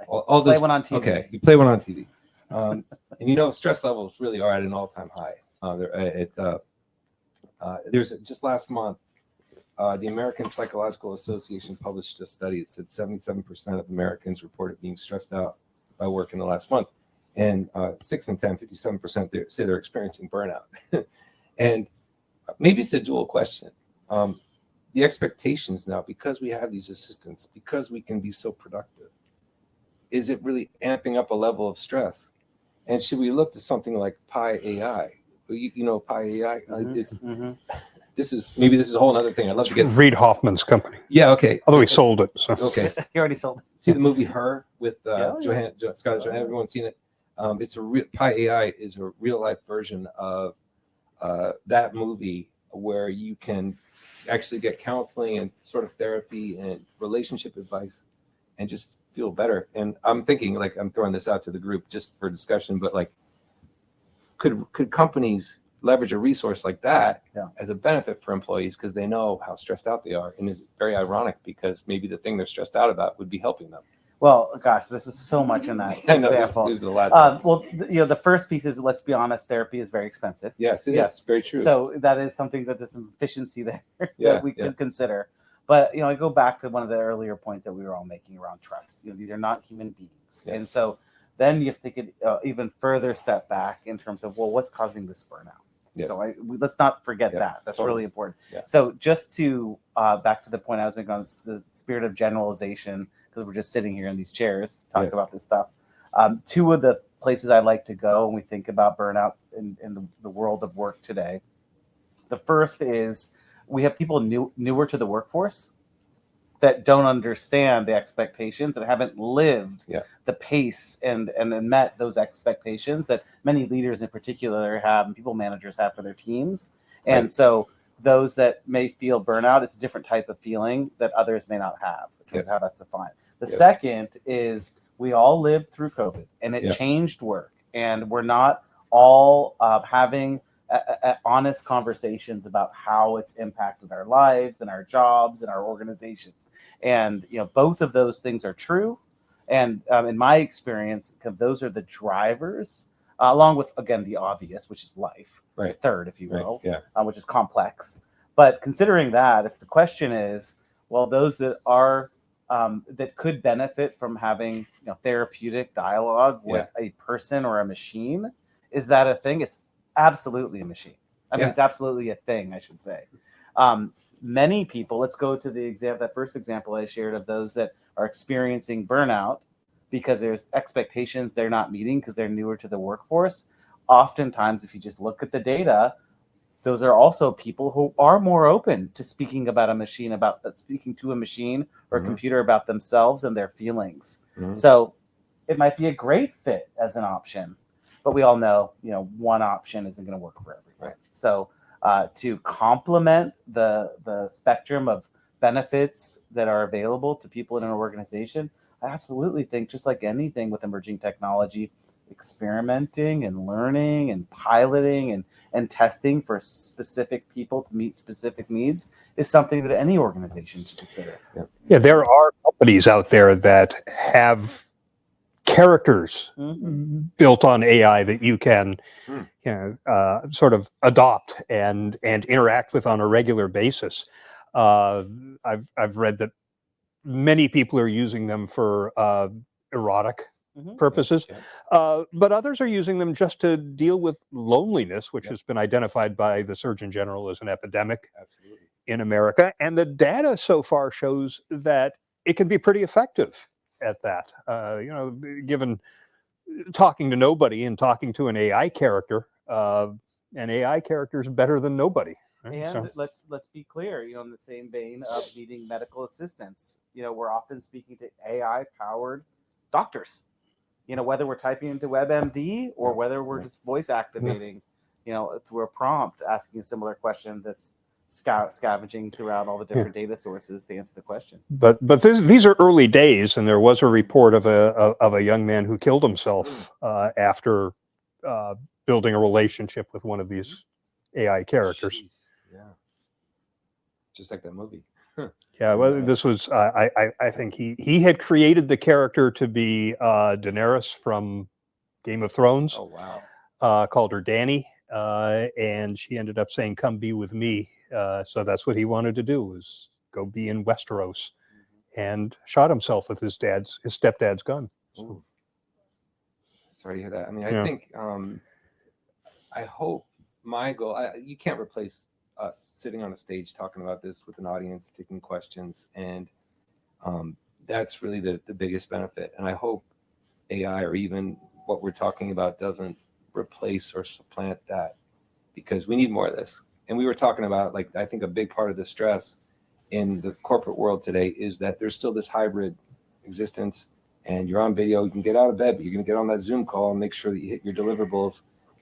All play one on TV. Okay, you play one on TV, and stress levels really are at an all-time high. There's just last month, the American Psychological Association published a study that said 77% of Americans reported being stressed out by work in the last month, and 6 in 10, 57% say they're experiencing burnout. And maybe it's a dual question. The expectations now, because we have these assistants, because we can be so productive, is it really amping up a level of stress? And should we look to something like Pi AI? Pi AI. This is a whole other thing. I'd love to get Reid Hoffman's company. Yeah. Okay. Although he sold it. So. Okay. He already sold it. See the movie Her with Scarlett Johansson. Everyone's seen it. Pi AI is a real life version of that movie where you can actually get counseling and sort of therapy and relationship advice and just feel better. And I'm thinking, like, I'm throwing this out to the group just for discussion, but like, could companies leverage a resource like that as a benefit for employees because they know how stressed out they are? And it's very ironic because maybe the thing they're stressed out about would be helping them. Well, gosh, this is so much in that example. There's a lot. The first piece is, let's be honest, therapy is very expensive. Yes, it is. Very true. So that is something that there's some efficiency there that we could consider. But, I go back to one of the earlier points that we were all making around trust. These are not human beings. Yeah. And so then you have to take it even further step back in terms of, well, what's causing this burnout? Yes. So let's not forget that. That's really important. Yeah. So just to back to the point I was making on the spirit of generalization, because we're just sitting here in these chairs talking about this stuff. Two of the places I like to go when we think about burnout in the world of work today. The first is we have people newer to the workforce that don't understand the expectations and haven't lived the pace and met those expectations that many leaders in particular have and people managers have for their teams. And so those that may feel burnout, it's a different type of feeling that others may not have, in terms of how that's defined. The second is we all lived through COVID and it changed work, and we're not all having honest conversations about how it's impacted our lives and our jobs and our organizations. And both of those things are true. And in my experience, those are the drivers, along with, again, the obvious, which is life, third, if you will, which is complex. But considering that, if the question is, well, those that are that could benefit from having therapeutic dialogue with a person or a machine, is that a thing? It's absolutely a machine. I mean, it's absolutely a thing, I should say. Many people, let's go to the example, that first example I shared of those that are experiencing burnout because there's expectations they're not meeting because they're newer to the workforce. Oftentimes, if you just look at the data, those are also people who are more open to speaking about a machine, speaking to a machine or a computer about themselves and their feelings. So it might be a great fit as an option, but we all know, one option isn't going to work for everyone. So to complement the spectrum of benefits that are available to people in an organization, I absolutely think, just like anything with emerging technology, experimenting and learning and piloting and testing for specific people to meet specific needs is something that any organization should consider. Yeah, there are companies out there that have characters built on AI that you can sort of adopt and interact with on a regular basis. I've read that many people are using them for erotic purposes, but others are using them just to deal with loneliness, which has been identified by the Surgeon General as an epidemic in America. And the data so far shows that it can be pretty effective at that. Given talking to nobody and talking to an AI character, an AI character is better than nobody. Right? And let's be clear, in the same vein of needing medical assistance, we're often speaking to AI-powered doctors. Whether we're typing into WebMD or whether we're just voice activating, through a prompt, asking a similar question that's scavenging throughout all the different data sources to answer the question. But these are early days, and there was a report of a young man who killed himself after building a relationship with one of these AI characters. Jeez. Yeah, just like that movie. Yeah, well, this was I think he had created the character to be Daenerys from Game of Thrones. Oh wow. Called her Dany, and she ended up saying, "Come be with me." So that's what he wanted to do, was go be in Westeros, and shot himself with his stepdad's gun. Ooh. Sorry to hear that. I mean, I think I hope my goal. You can't replace us sitting on a stage talking about this with an audience, taking questions, and that's really the biggest benefit. And I hope AI, or even what we're talking about, doesn't replace or supplant that, because we need more of this. And we were talking about, I think a big part of the stress in the corporate world today is that there's still this hybrid existence, and you're on video, you can get out of bed, but you're going to get on that Zoom call and make sure that you hit your deliverables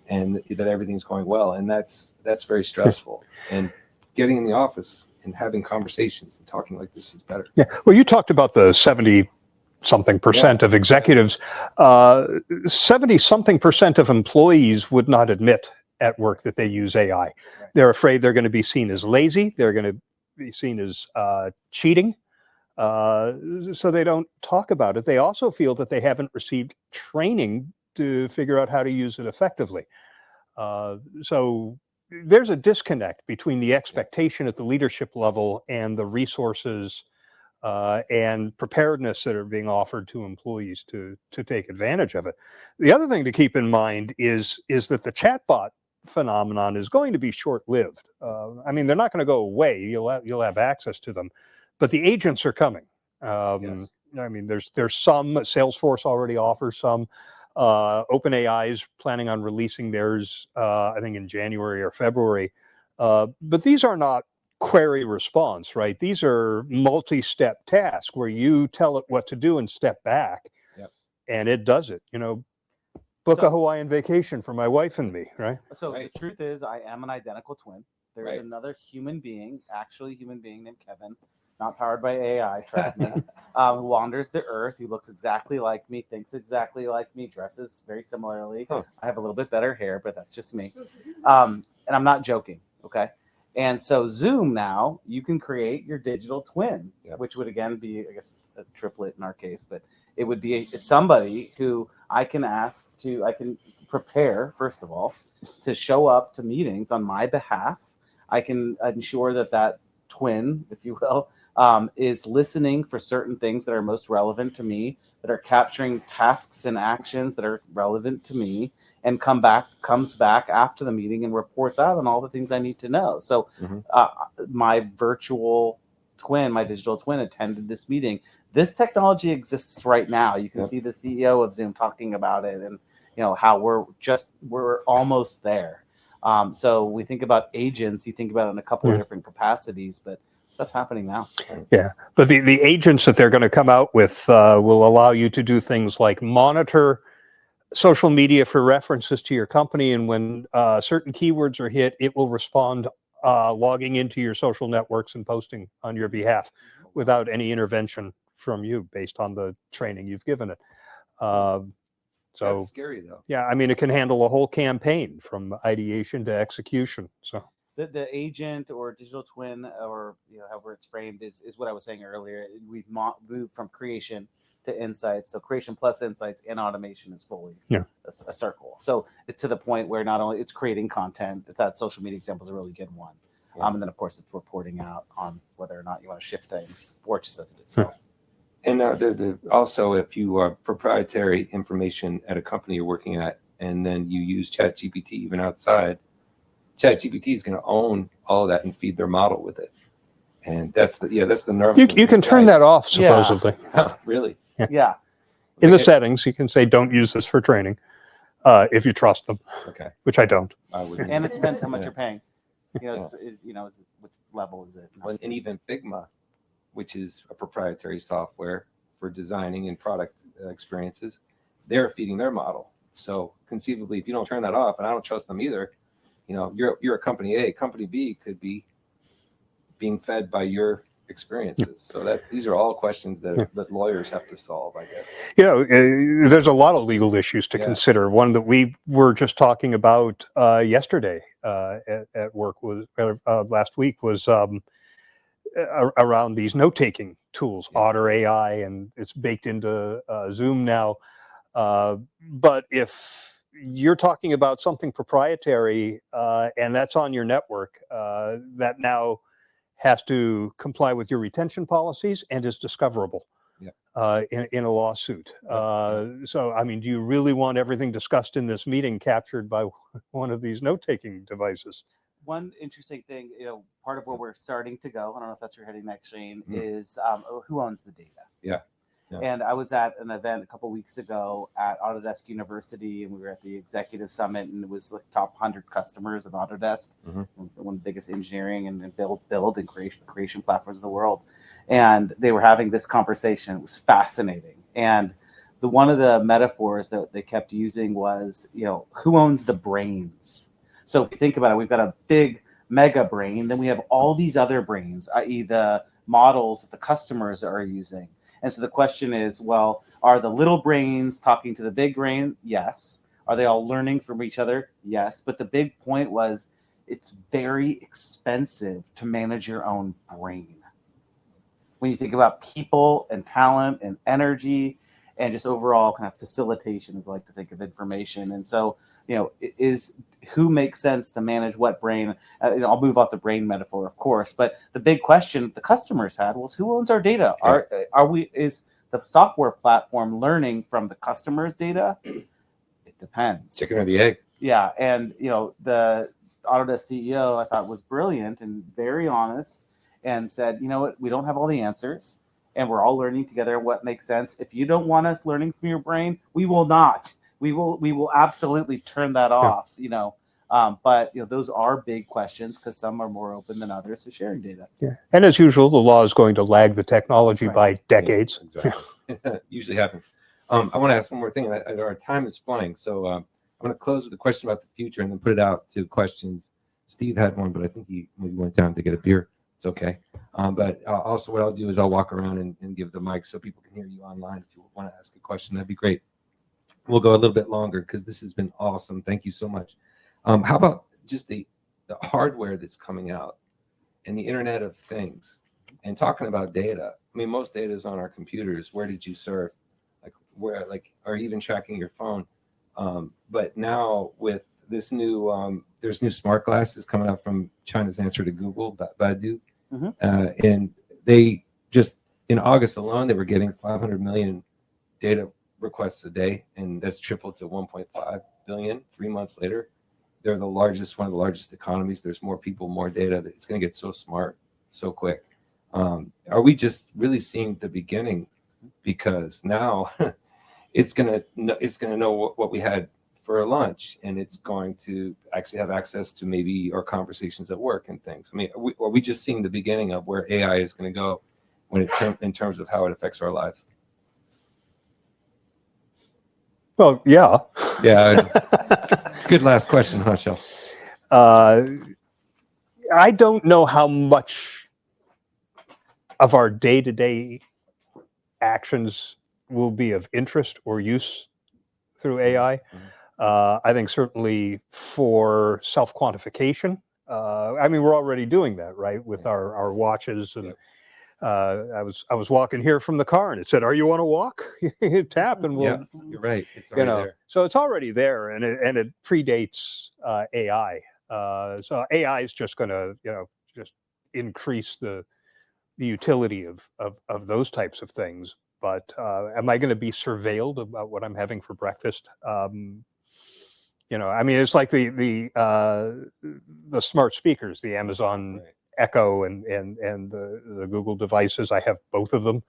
and that everything's going well. And that's very stressful. And getting in the office and having conversations and talking like this is better. Yeah. Well, you talked about the 70-something% of executives. 70-something% of employees would not admit at work that they use AI. Right. They're afraid they're going to be seen as lazy. They're going to be seen as cheating. So they don't talk about it. They also feel that they haven't received training to figure out how to use it effectively. So there's a disconnect between the expectation at the leadership level and the resources and preparedness that are being offered to employees to take advantage of it. The other thing to keep in mind is that the chatbot phenomenon is going to be short-lived. I mean, they're not going to go away. You'll have access to them, but the agents are coming. Yes. I mean, there's some. Salesforce already offers some. OpenAI is planning on releasing theirs, I think in January or February. But these are not query response, right? These are multi-step tasks where you tell it what to do and step back, Yep. and it does it. Book a So- Hawaiian vacation for my wife and me, right? So Right. the truth is, I am an identical twin. There's Right. another human being, actually human being named Kevin, not powered by AI, trust me, who wanders the earth, who looks exactly like me, thinks exactly like me, dresses very similarly. Huh. I have a little bit better hair, but that's just me. And I'm not joking, okay? And so Zoom now, you can create your digital twin, Yep. which would again be, I guess, a triplet in our case, but it would be somebody who I can prepare, first of all, to show up to meetings on my behalf. I can ensure that twin, if you will, is listening for certain things that are most relevant to me, that are capturing tasks and actions that are relevant to me, and comes back after the meeting and reports out on all the things I need to know. So Mhm. my virtual twin, my digital twin, attended this meeting. This technology exists right now. You can Yep. see the CEO of Zoom talking about it, and how we're almost there. So we think about agents, you think about it in a couple of different capacities, but stuff's happening now. Yeah, but the agents that they're going to come out with will allow you to do things like monitor social media for references to your company, and when certain keywords are hit, it will respond logging into your social networks and posting on your behalf without any intervention from you based on the training you've given it. So That's scary though. yeah, I mean, it can handle a whole campaign from ideation to execution. So The agent or digital twin, or however it's framed, is what I was saying earlier. We've moved from creation to insights. So creation plus insights and automation is fully a circle. So it's to the point where not only it's creating content, that social media example is a really good one. Yeah. And then of course it's reporting out on whether or not you want to shift things, or just does it itself. And also, if you are proprietary information at a company you're working at, and then you use ChatGPT even outside, ChatGPT is going to own all of that and feed their model with it. And that's the nerve. you can turn that off supposedly. Huh, really? Yeah. In the settings, you can say don't use this for training if you trust them. Okay. Which I don't. I would. And it depends how much Yeah. you're paying. Yeah. What level is it? And even Figma, which is a proprietary software for designing and product experiences, they're feeding their model. So conceivably, if you don't turn that off, and I don't trust them either, you're a company A. Company B could be being fed by your experiences. So these are all questions that lawyers have to solve, I guess. There's a lot of legal issues to consider. One that we were just talking about yesterday at work was last week was around these note-taking tools, Otter AI, and it's baked into Zoom now. But if you're talking about something proprietary and that's on your network, that now has to comply with your retention policies and is discoverable in a lawsuit. So, I mean, do you really want everything discussed in this meeting captured by one of these note-taking devices? One interesting thing, part of where we're starting to go, I don't know if that's where you're heading next, Shane, is who owns the data? Yeah. And I was at an event a couple of weeks ago at Autodesk University, and we were at the executive summit, and it was like top 100 customers of Autodesk, one of the biggest engineering and build and creation platforms in the world. And they were having this conversation. It was fascinating. And one of the metaphors that they kept using was, who owns the brains? So if you think about it, we've got a big mega brain, then we have all these other brains, i.e. the models that the customers are using. And so the question is, well, are the little brains talking to the big brain? Yes. Are they all learning from each other? Yes. But the big point was it's very expensive to manage your own brain. When you think about people and talent and energy and just overall kind of facilitation, as I like to think of information. And so, is who makes sense to manage what brain? I'll move off the brain metaphor, of course, but the big question the customers had was, who owns our data? Is the software platform learning from the customer's data? It depends. Chicken or the egg? Yeah, and the Autodesk CEO I thought was brilliant and very honest, and said, you know what, we don't have all the answers, and we're all learning together what makes sense. If you don't want us learning from your brain, we will not. We will absolutely turn that off. But those are big questions because some are more open than others to sharing data. Yeah. And as usual, the law is going to lag the technology by decades. Yeah, exactly. Usually happens. I want to ask one more thing. Our time is flying, so I'm going to close with a question about the future and then put it out to questions. Steve had one, but I think he maybe went down to get a beer. It's okay. But also what I'll do is I'll walk around and give the mic so people can hear you online. If you want to ask a question, that'd be great. We'll go a little bit longer because this has been awesome. Thank you so much. How about just the hardware that's coming out and the Internet of Things and talking about data? I mean, most data is on our computers. Where did you surf? Or even tracking your phone. But now with this new, there's new smart glasses coming out from China's answer to Google, Baidu. And they just, in August alone, they were getting 500 million data requests a day. And that's tripled to 1.5 billion 3 months later. They're one of the largest economies. There's more people, more data. It's going to get so smart, so quick. Are we just really seeing the beginning? Because now it's gonna know what we had for lunch, and it's going to actually have access to maybe our conversations at work and things. I mean, are we just seeing the beginning of where AI is going to go in terms of how it affects our lives? Well, yeah. Yeah. Good last question, huh, Shel? I don't know how much of our day-to-day actions will be of interest or use through AI. I think certainly for self-quantification, I mean, we're already doing that, right? With our watches. And I was walking here from the car and it said, "Are you on a walk?" You tap and we'll, you're right. It's already there. So it's already there, and it predates AI. So AI is just going to, just increase the utility of those types of things. But am I going to be surveilled about what I'm having for breakfast? I mean, it's like the smart speakers, the Amazon Echo and the Google devices. I have both of them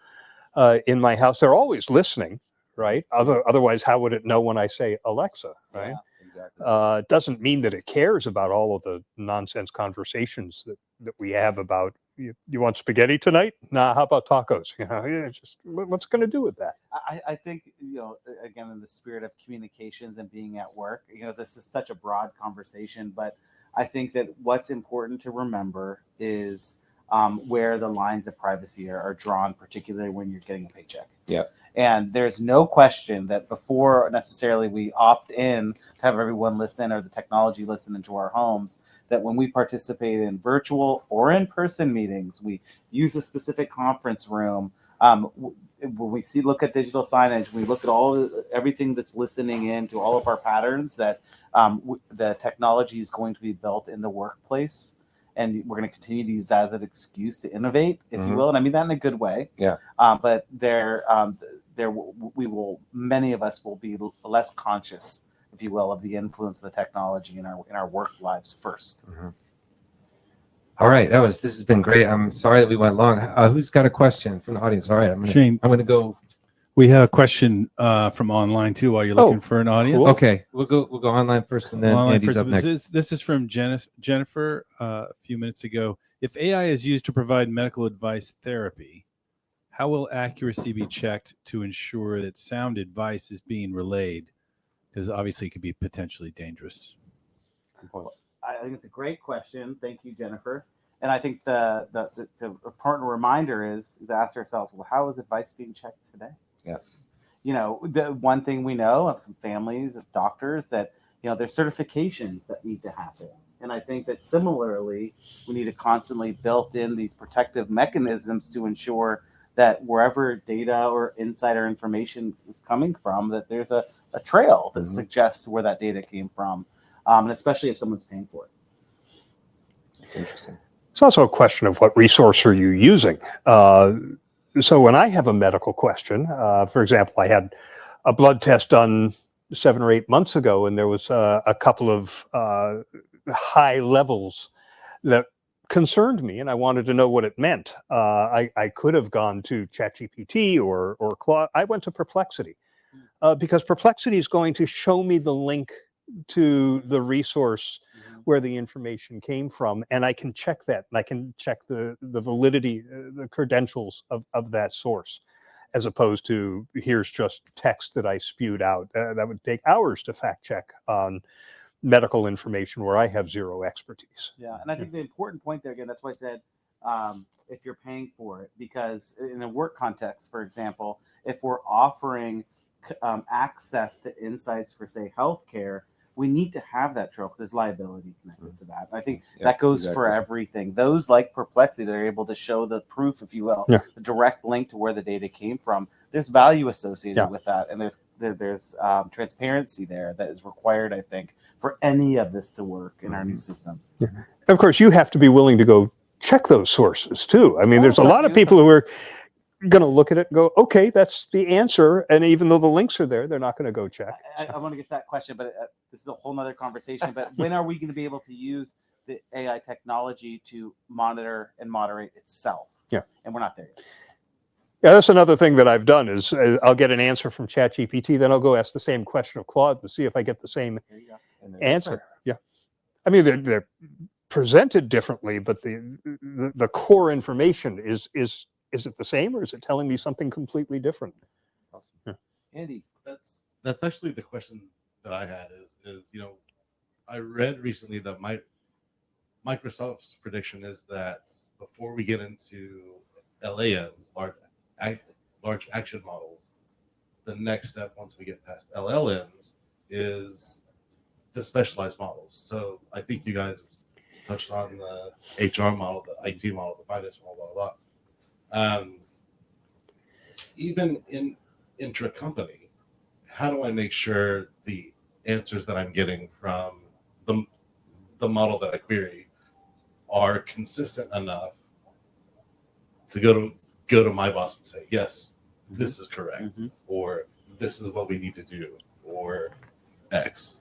in my house. They're always listening, right? Otherwise, how would it know when I say Alexa, right? Yeah, exactly. It doesn't mean that it cares about all of the nonsense conversations that we have about, you want spaghetti tonight? Nah, how about tacos? Just what's going to do with that? I think, again, in the spirit of communications and being at work, this is such a broad conversation, but I think that what's important to remember is where the lines of privacy are drawn, particularly when you're getting a paycheck. Yeah. And there's no question that before necessarily we opt in to have everyone listen or the technology listen into our homes, that when we participate in virtual or in-person meetings, we use a specific conference room. When we look at digital signage, we look at everything that's listening in to all of our patterns, that the technology is going to be built in the workplace. And we're going to continue to use that as an excuse to innovate, if you will. And I mean that in a good way. Yeah. But many of us will be less conscious, if you will, of the influence of the technology in our work lives first. All right, this has been great. I'm sorry that we went long. Who's got a question from the audience? All right, I'm gonna go. We have a question from online too. While you're looking for an audience, cool. Okay, we'll go online first, and then Andy's up next. This is from Jennifer a few minutes ago. If AI is used to provide medical advice therapy, how will accuracy be checked to ensure that sound advice is being relayed? Because obviously it could be potentially dangerous. I think it's a great question. Thank you, Jennifer. And I think the important reminder is to ask ourselves, well, how is advice being checked today? Yeah. The one thing we know of some families of doctors that, there's certifications that need to happen. And I think that similarly, we need to constantly build in these protective mechanisms to ensure that wherever data or insight or information is coming from, that there's a trail that suggests where that data came from, and especially if someone's paying for it. That's interesting. It's also a question of what resource are you using. So when I have a medical question, for example, I had a blood test done 7 or 8 months ago, and there was a couple of high levels that concerned me, and I wanted to know what it meant. I could have gone to ChatGPT or Claude. I went to Perplexity because Perplexity is going to show me the link to the resource where the information came from, and I can check that, and I can check the validity, the credentials of that source, as opposed to here's just text that I spewed out. That would take hours to fact check on medical information where I have zero expertise. Yeah, and I think the important point there, again, that's why I said if you're paying for it, because in a work context, for example, if we're offering access to insights for, say, healthcare, we need to have that trail because there's liability connected to that. I think that goes for everything. Those like Perplexity that are able to show the proof, if you will, the direct link to where the data came from. There's value associated with that, and there's transparency there that is required, I think, for any of this to work in our new systems. Yeah. Of course, you have to be willing to go check those sources too. I mean, there's a lot of people who are going to look at it and go, okay, that's the answer. And even though the links are there, they're not going to go check. I want to get to that question, but this is a whole nother conversation. But when are we going to be able to use the AI technology to monitor and moderate itself? Yeah. And we're not there yet. Yeah, that's another thing that I've done is I'll get an answer from ChatGPT, then I'll go ask the same question of Claude to see if I get the same answer. Yeah. I mean, they're presented differently, but the core information is it the same, or is it telling me something completely different? Awesome. Yeah. Andy, that's actually the question that I had is I read recently that Microsoft's prediction is that before we get into LAMs, large action models, the next step once we get past LLMs is the specialized models. So I think you guys touched on the HR model, the IT model, the finance model, blah, blah, blah. Even in intra-company, how do I make sure the answers that I'm getting from the model that I query are consistent enough to go to my boss and say, yes, this is correct, or this is what we need to do, or X?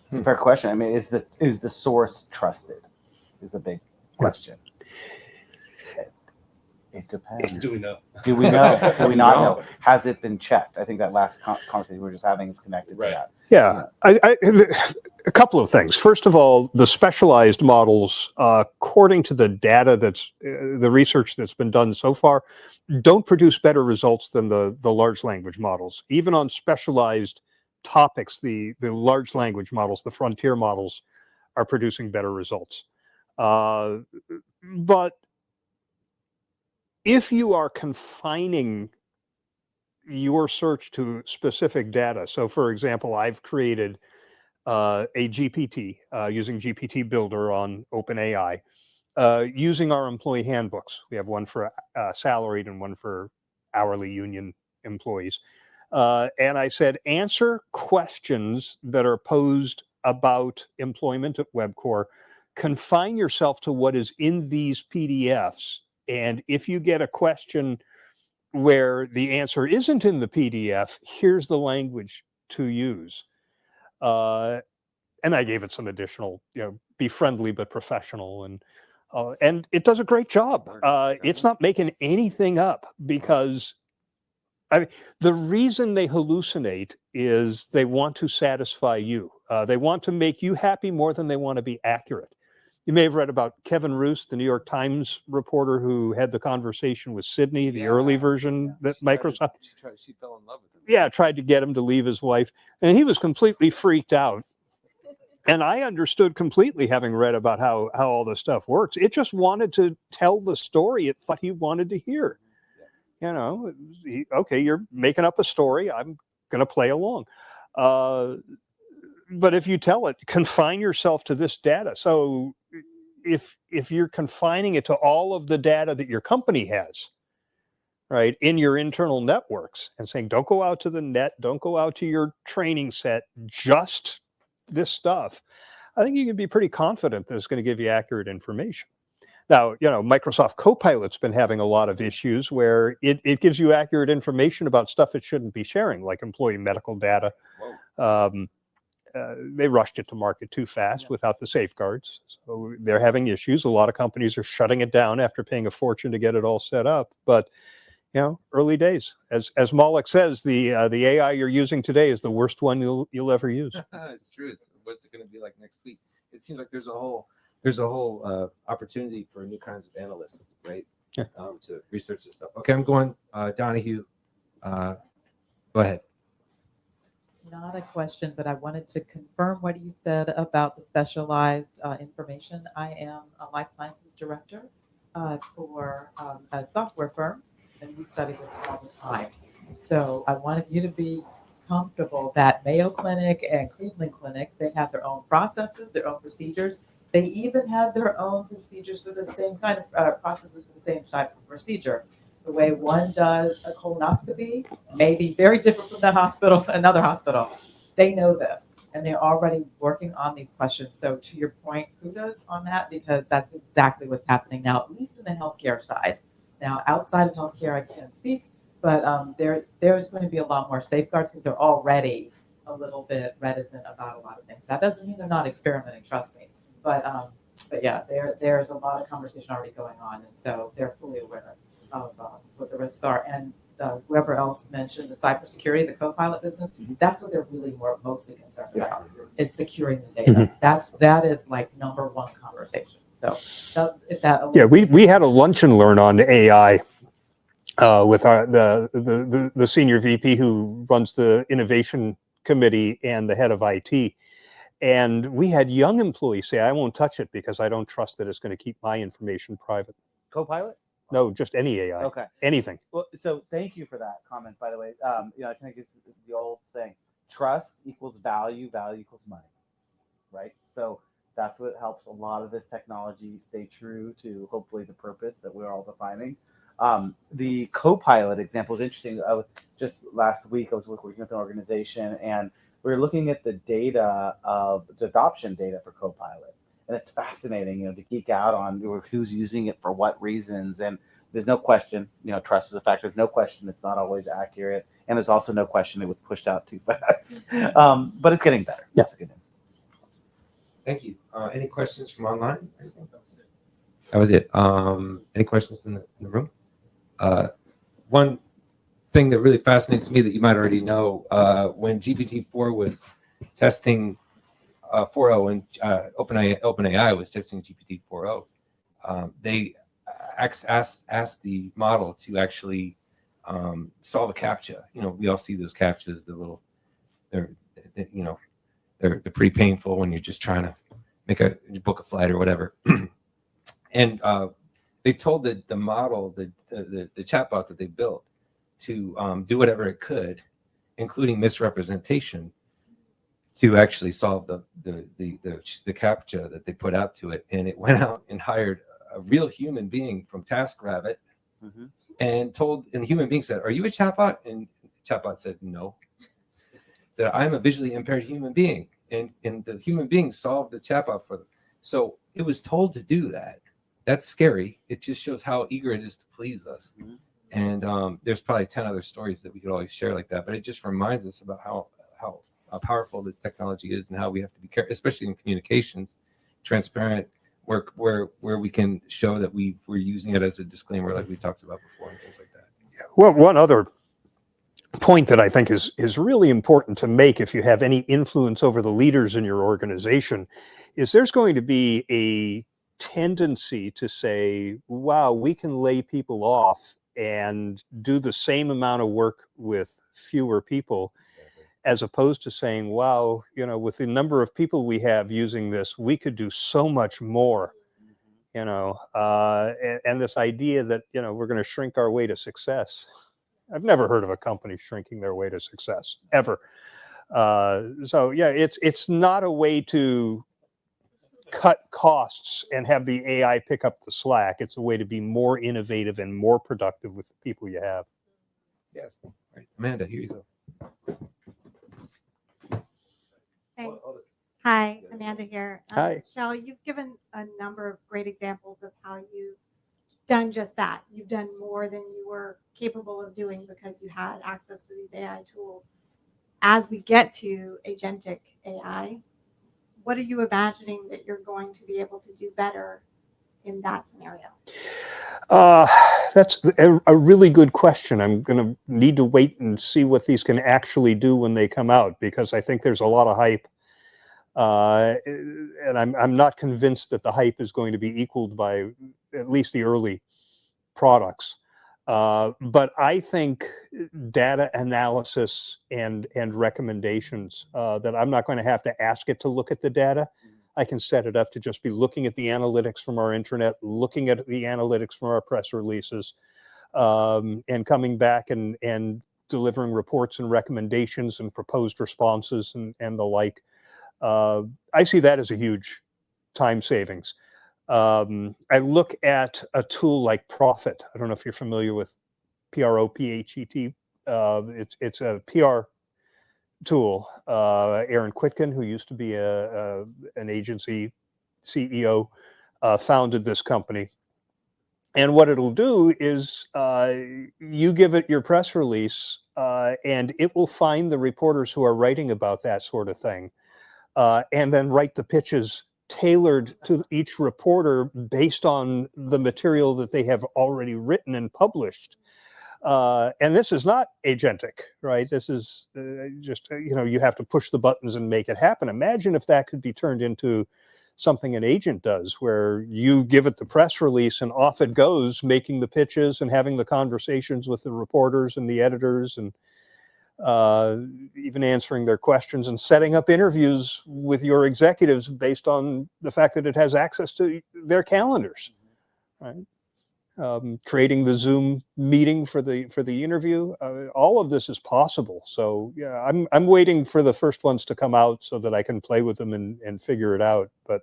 It's a fair question. I mean, is the source trusted? Is a big question. It depends. Do we know? Do we know? Do we not know? Has it been checked? I think that last conversation we were just having is connected to that. Yeah, a couple of things. First of all, the specialized models, according to the data the research that's been done so far, don't produce better results than the large language models. Even on specialized topics, the large language models, the frontier models, are producing better results. But if you are confining your search to specific data, so for example, I've created a GPT using GPT Builder on OpenAI, using our employee handbooks. We have one for salaried and one for hourly union employees. And I said, answer questions that are posed about employment at WebCore. Confine yourself to what is in these PDFs. And if you get a question where the answer isn't in the PDF, here's the language to use. And I gave it some additional, be friendly but professional, and it does a great job. It's not making anything up, because the reason they hallucinate is they want to satisfy you. They want to make you happy more than they want to be accurate. You may have read about Kevin Roos, the New York Times reporter who had the conversation with Sydney, the early version that Microsoft. She fell in love with him. Yeah, tried to get him to leave his wife, and he was completely freaked out. And I understood completely, having read about how all this stuff works. It just wanted to tell the story it thought he wanted to hear. Okay, you're making up a story. I'm going to play along. But if you tell it, confine yourself to this data. So if you're confining it to all of the data that your company has, right, in your internal networks, and saying, don't go out to the net, don't go out to your training set, just this stuff, I think you can be pretty confident that it's going to give you accurate information. Now, Microsoft Copilot's been having a lot of issues where it gives you accurate information about stuff it shouldn't be sharing, like employee medical data. They rushed it to market too fast without the safeguards. So they're having issues. A lot of companies are shutting it down after paying a fortune to get it all set up. But, early days. As Malik says, the AI you're using today is the worst one you'll ever use. It's true. What's it going to be like next week? it seems like there's a whole opportunity for new kinds of analysts, right? Yeah. To research this stuff. Okay, I'm going Donahue. Go ahead. Not a question, but I wanted to confirm what you said about the specialized information. I am a life sciences director for a software firm, and we study this all the time. So I wanted you to be comfortable that Mayo Clinic and Cleveland Clinic, they have their own processes, their own procedures. They even have their own procedures for the same kind of processes for the same type of procedure. The way one does a colonoscopy may be very different from another hospital. They know this, and they're already working on these questions. So to your point, kudos on that, because that's exactly what's happening now, at least in the healthcare side. Now, outside of healthcare, I can't speak, but there's going to be a lot more safeguards because they're already a little bit reticent about a lot of things. That doesn't mean they're not experimenting, trust me. But yeah, there's a lot of conversation already going on, and so they're fully aware of what the risks are. And whoever else mentioned the cybersecurity, the co-pilot business, that's what they're really mostly concerned about, is securing the data. That is like number one conversation. So if that Yeah, we had a lunch and learn on AI with the senior VP who runs the innovation committee and the head of IT. And we had young employees say, I won't touch it because I don't trust that it's going to keep my information private. Copilot? No, just any AI. Okay. Anything. Well, so thank you for that comment, by the way. I think it's the old thing. Trust equals value, value equals money, right? So that's what helps a lot of this technology stay true to hopefully the purpose that we're all defining. The Copilot example is interesting. Just last week, I was working with an organization, and we were looking at the data of the adoption data for Copilot. And it's fascinating, to geek out on who's using it for what reasons. And there's no question, trust is a factor. There's no question it's not always accurate. And there's also no question it was pushed out too fast. But it's getting better. Yeah. That's good news. Thank you. Any questions from online? That was it. Any questions in the room? One thing that really fascinates me that you might already know, when GPT-4 was testing 4.0 and OpenAI was testing GPT 4.0, they asked the model to actually solve a CAPTCHA. We all see those CAPTCHAs. They're pretty painful when you're just trying to book a flight or whatever. And they told the model, the chatbot that they built, to do whatever it could, including misrepresentation, to actually solve the CAPTCHA that they put out to it. And it went out and hired a real human being from TaskRabbit, and the human being said, "Are you a chatbot?" And the chatbot said, "No." Said, "I'm a visually impaired human being." And the human being solved the chatbot for them. So it was told to do that. That's scary. It just shows how eager it is to please us. And there's probably 10 other stories that we could always share like that. But it just reminds us about how powerful this technology is and how we have to be careful, especially in communications, transparent, where we can show that we're using it as a disclaimer, like we talked about before, and things like that. Yeah. Well, one other point that I think is really important to make if you have any influence over the leaders in your organization is there's going to be a tendency to say, wow, we can lay people off and do the same amount of work with fewer people, as opposed to saying, wow, with the number of people we have using this, we could do so much more, and this idea that, we're going to shrink our way to success. I've never heard of a company shrinking their way to success, ever. So yeah, it's not a way to cut costs and have the AI pick up the slack. It's a way to be more innovative and more productive with the people you have. Yes. All right. Amanda, here you go. Thanks. Hi, Amanda here. Hi. Shel, you've given a number of great examples of how you've done just that. You've done more than you were capable of doing because you had access to these AI tools. As we get to agentic AI, what are you imagining that you're going to be able to do better in that scenario? That's a really good question. I'm going to need to wait and see what these can actually do when they come out, because I think there's a lot of hype. And I'm not convinced that the hype is going to be equaled by at least the early products. But I think data analysis and recommendations, that I'm not going to have to ask it to look at the data. I can set it up to just be looking at the analytics from our internet, looking at the analytics from our press releases, and coming back and delivering reports and recommendations and proposed responses and the like. I see that as a huge time savings. I look at a tool like Profit. I don't know if you're familiar with PROPHET. It's a PR tool. Aaron Quitkin, who used to be an agency CEO, founded this company. And what it'll do is you give it your press release, and it will find the reporters who are writing about that sort of thing, and then write the pitches tailored to each reporter based on the material that they have already written and published. And this is not agentic, right? This is just, you have to push the buttons and make it happen. Imagine if that could be turned into something an agent does, where you give it the press release and off it goes, making the pitches and having the conversations with the reporters and the editors, and even answering their questions and setting up interviews with your executives based on the fact that it has access to their calendars, right? Creating the Zoom meeting for the interview. All of this is possible. So yeah, I'm waiting for the first ones to come out so that I can play with them and figure it out. But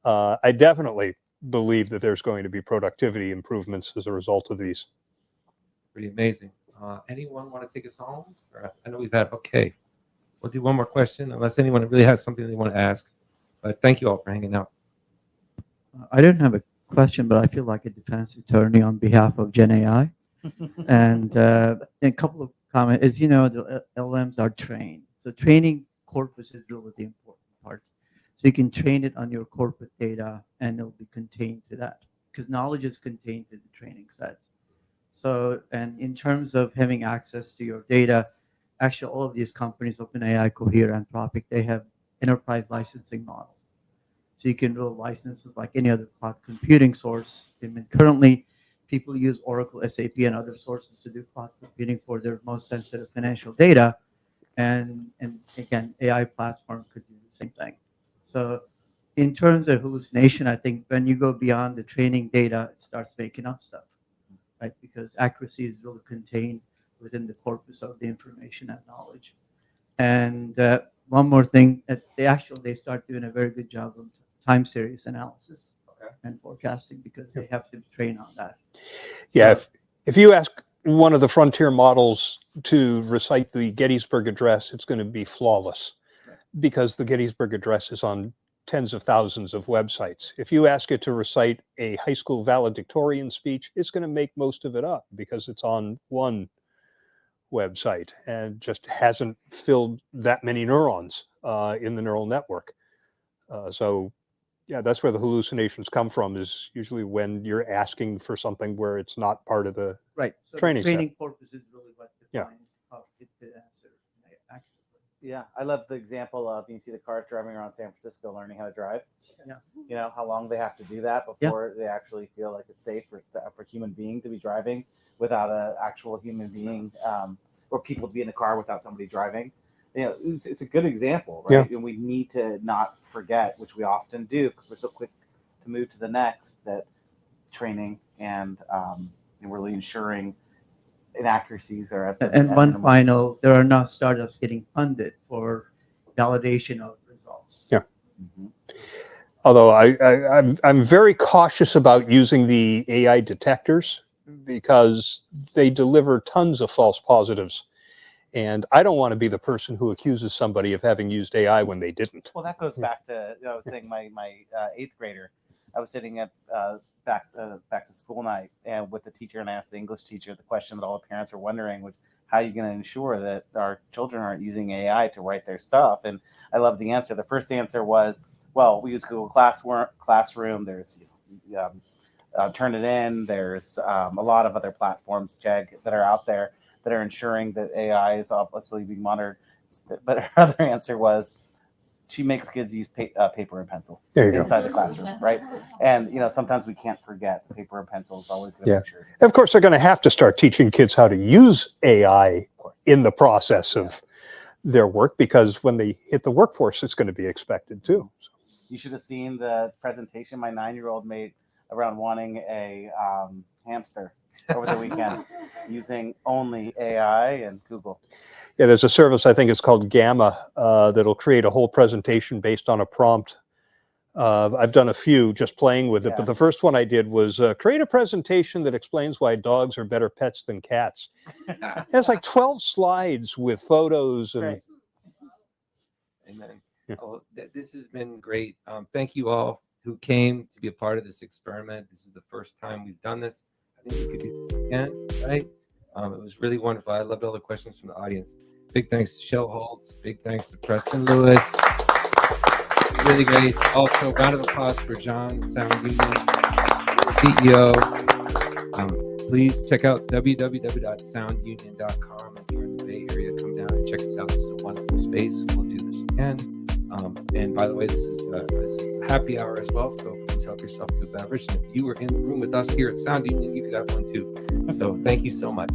I definitely believe that there's going to be productivity improvements as a result of these. Pretty amazing. Anyone want to take us home? I know we've had, okay, we'll do one more question unless anyone really has something they want to ask. But thank you all for hanging out. I don't have a question, but I feel like a defense attorney on behalf of Gen AI. And a couple of comments. As you know, the LMs are trained. So training corpus is really the important part. So you can train it on your corporate data and it'll be contained to that, because knowledge is contained to the training set. So, and in terms of having access to your data, actually all of these companies, OpenAI, Cohere, Anthropic, they have enterprise licensing models. So you can do licenses like any other cloud computing source. I mean, currently, people use Oracle, SAP, and other sources to do cloud computing for their most sensitive financial data. And again, AI platform could do the same thing. So in terms of hallucination, I think when you go beyond the training data, it starts making up stuff, right? Because accuracy is really contained within the corpus of the information and knowledge. And one more thing, they start doing a very good job of time series analysis and forecasting, because they have to train on that. Yeah, So, if you ask one of the frontier models to recite the Gettysburg Address, it's going to be flawless, because the Gettysburg Address is on tens of thousands of websites. If you ask it to recite a high school valedictorian speech, it's going to make most of it up because it's on one website and just hasn't filled that many neurons in the neural network. So yeah, that's where the hallucinations come from, is usually when you're asking for something where it's not part of the so training the training set. corpus is really what Yeah. defines how it could answer accurately. Yeah, I love the example of, you see the cars driving around San Francisco learning how to drive. Yeah. You know how long they have to do that before they actually feel like it's safe for a human being to be driving without an actual human being, or people to be in the car without somebody driving. You know, it's a good example, right? Yeah. And we need to not forget, which we often do because we're so quick to move to the next, that training and really ensuring inaccuracies are at the And one minimum. final, there are now startups getting funded for validation of results. Yeah. Mm-hmm. Although I'm very cautious about using the AI detectors, because they deliver tons of false positives. And I don't want to be the person who accuses somebody of having used AI when they didn't. Well, that goes back to, I was saying my eighth grader. I was sitting at back to school night and with the teacher, and I asked the English teacher the question that all the parents are wondering, which, how are you going to ensure that our children aren't using AI to write their stuff? And I love the answer. The first answer was, well, we use Google Classroom. There's Turnitin. There's a lot of other platforms, Jag, that are out there that are ensuring that AI is obviously being monitored. But her other answer was, she makes kids use paper and pencil There you go. inside the classroom, right? And sometimes we can't forget paper and pencil is always going to Yeah. make sure. Of course, they're going to have to start teaching kids how to use AI in the process of their work, because when they hit the workforce, it's going to be expected too. You should have seen the presentation my 9-year-old made around wanting a hamster over the weekend using only AI and Google. Yeah, there's a service, I think it's called Gamma, that'll create a whole presentation based on a prompt. I've done a few just playing with it, but the first one I did was create a presentation that explains why dogs are better pets than cats. It's like 12 slides with photos and. Right. Amen. Yeah. Oh, this has been great. Thank you all who came to be a part of this experiment. This is the first time we've done this. I think we could do it again, right? It was really wonderful. I loved all the questions from the audience. Big thanks to Shel Holtz. Big thanks to Preston Lewis. Really great. Also, round of applause for John, Sound Union CEO. Please check out www.soundunion.com. If you're in the Bay Area, come down and check us out. This is a wonderful space. We'll do this again. And by the way, this is a happy hour as well, so please help yourself to a beverage. And if you were in the room with us here at Sound Union, you could have one too. So thank you so much.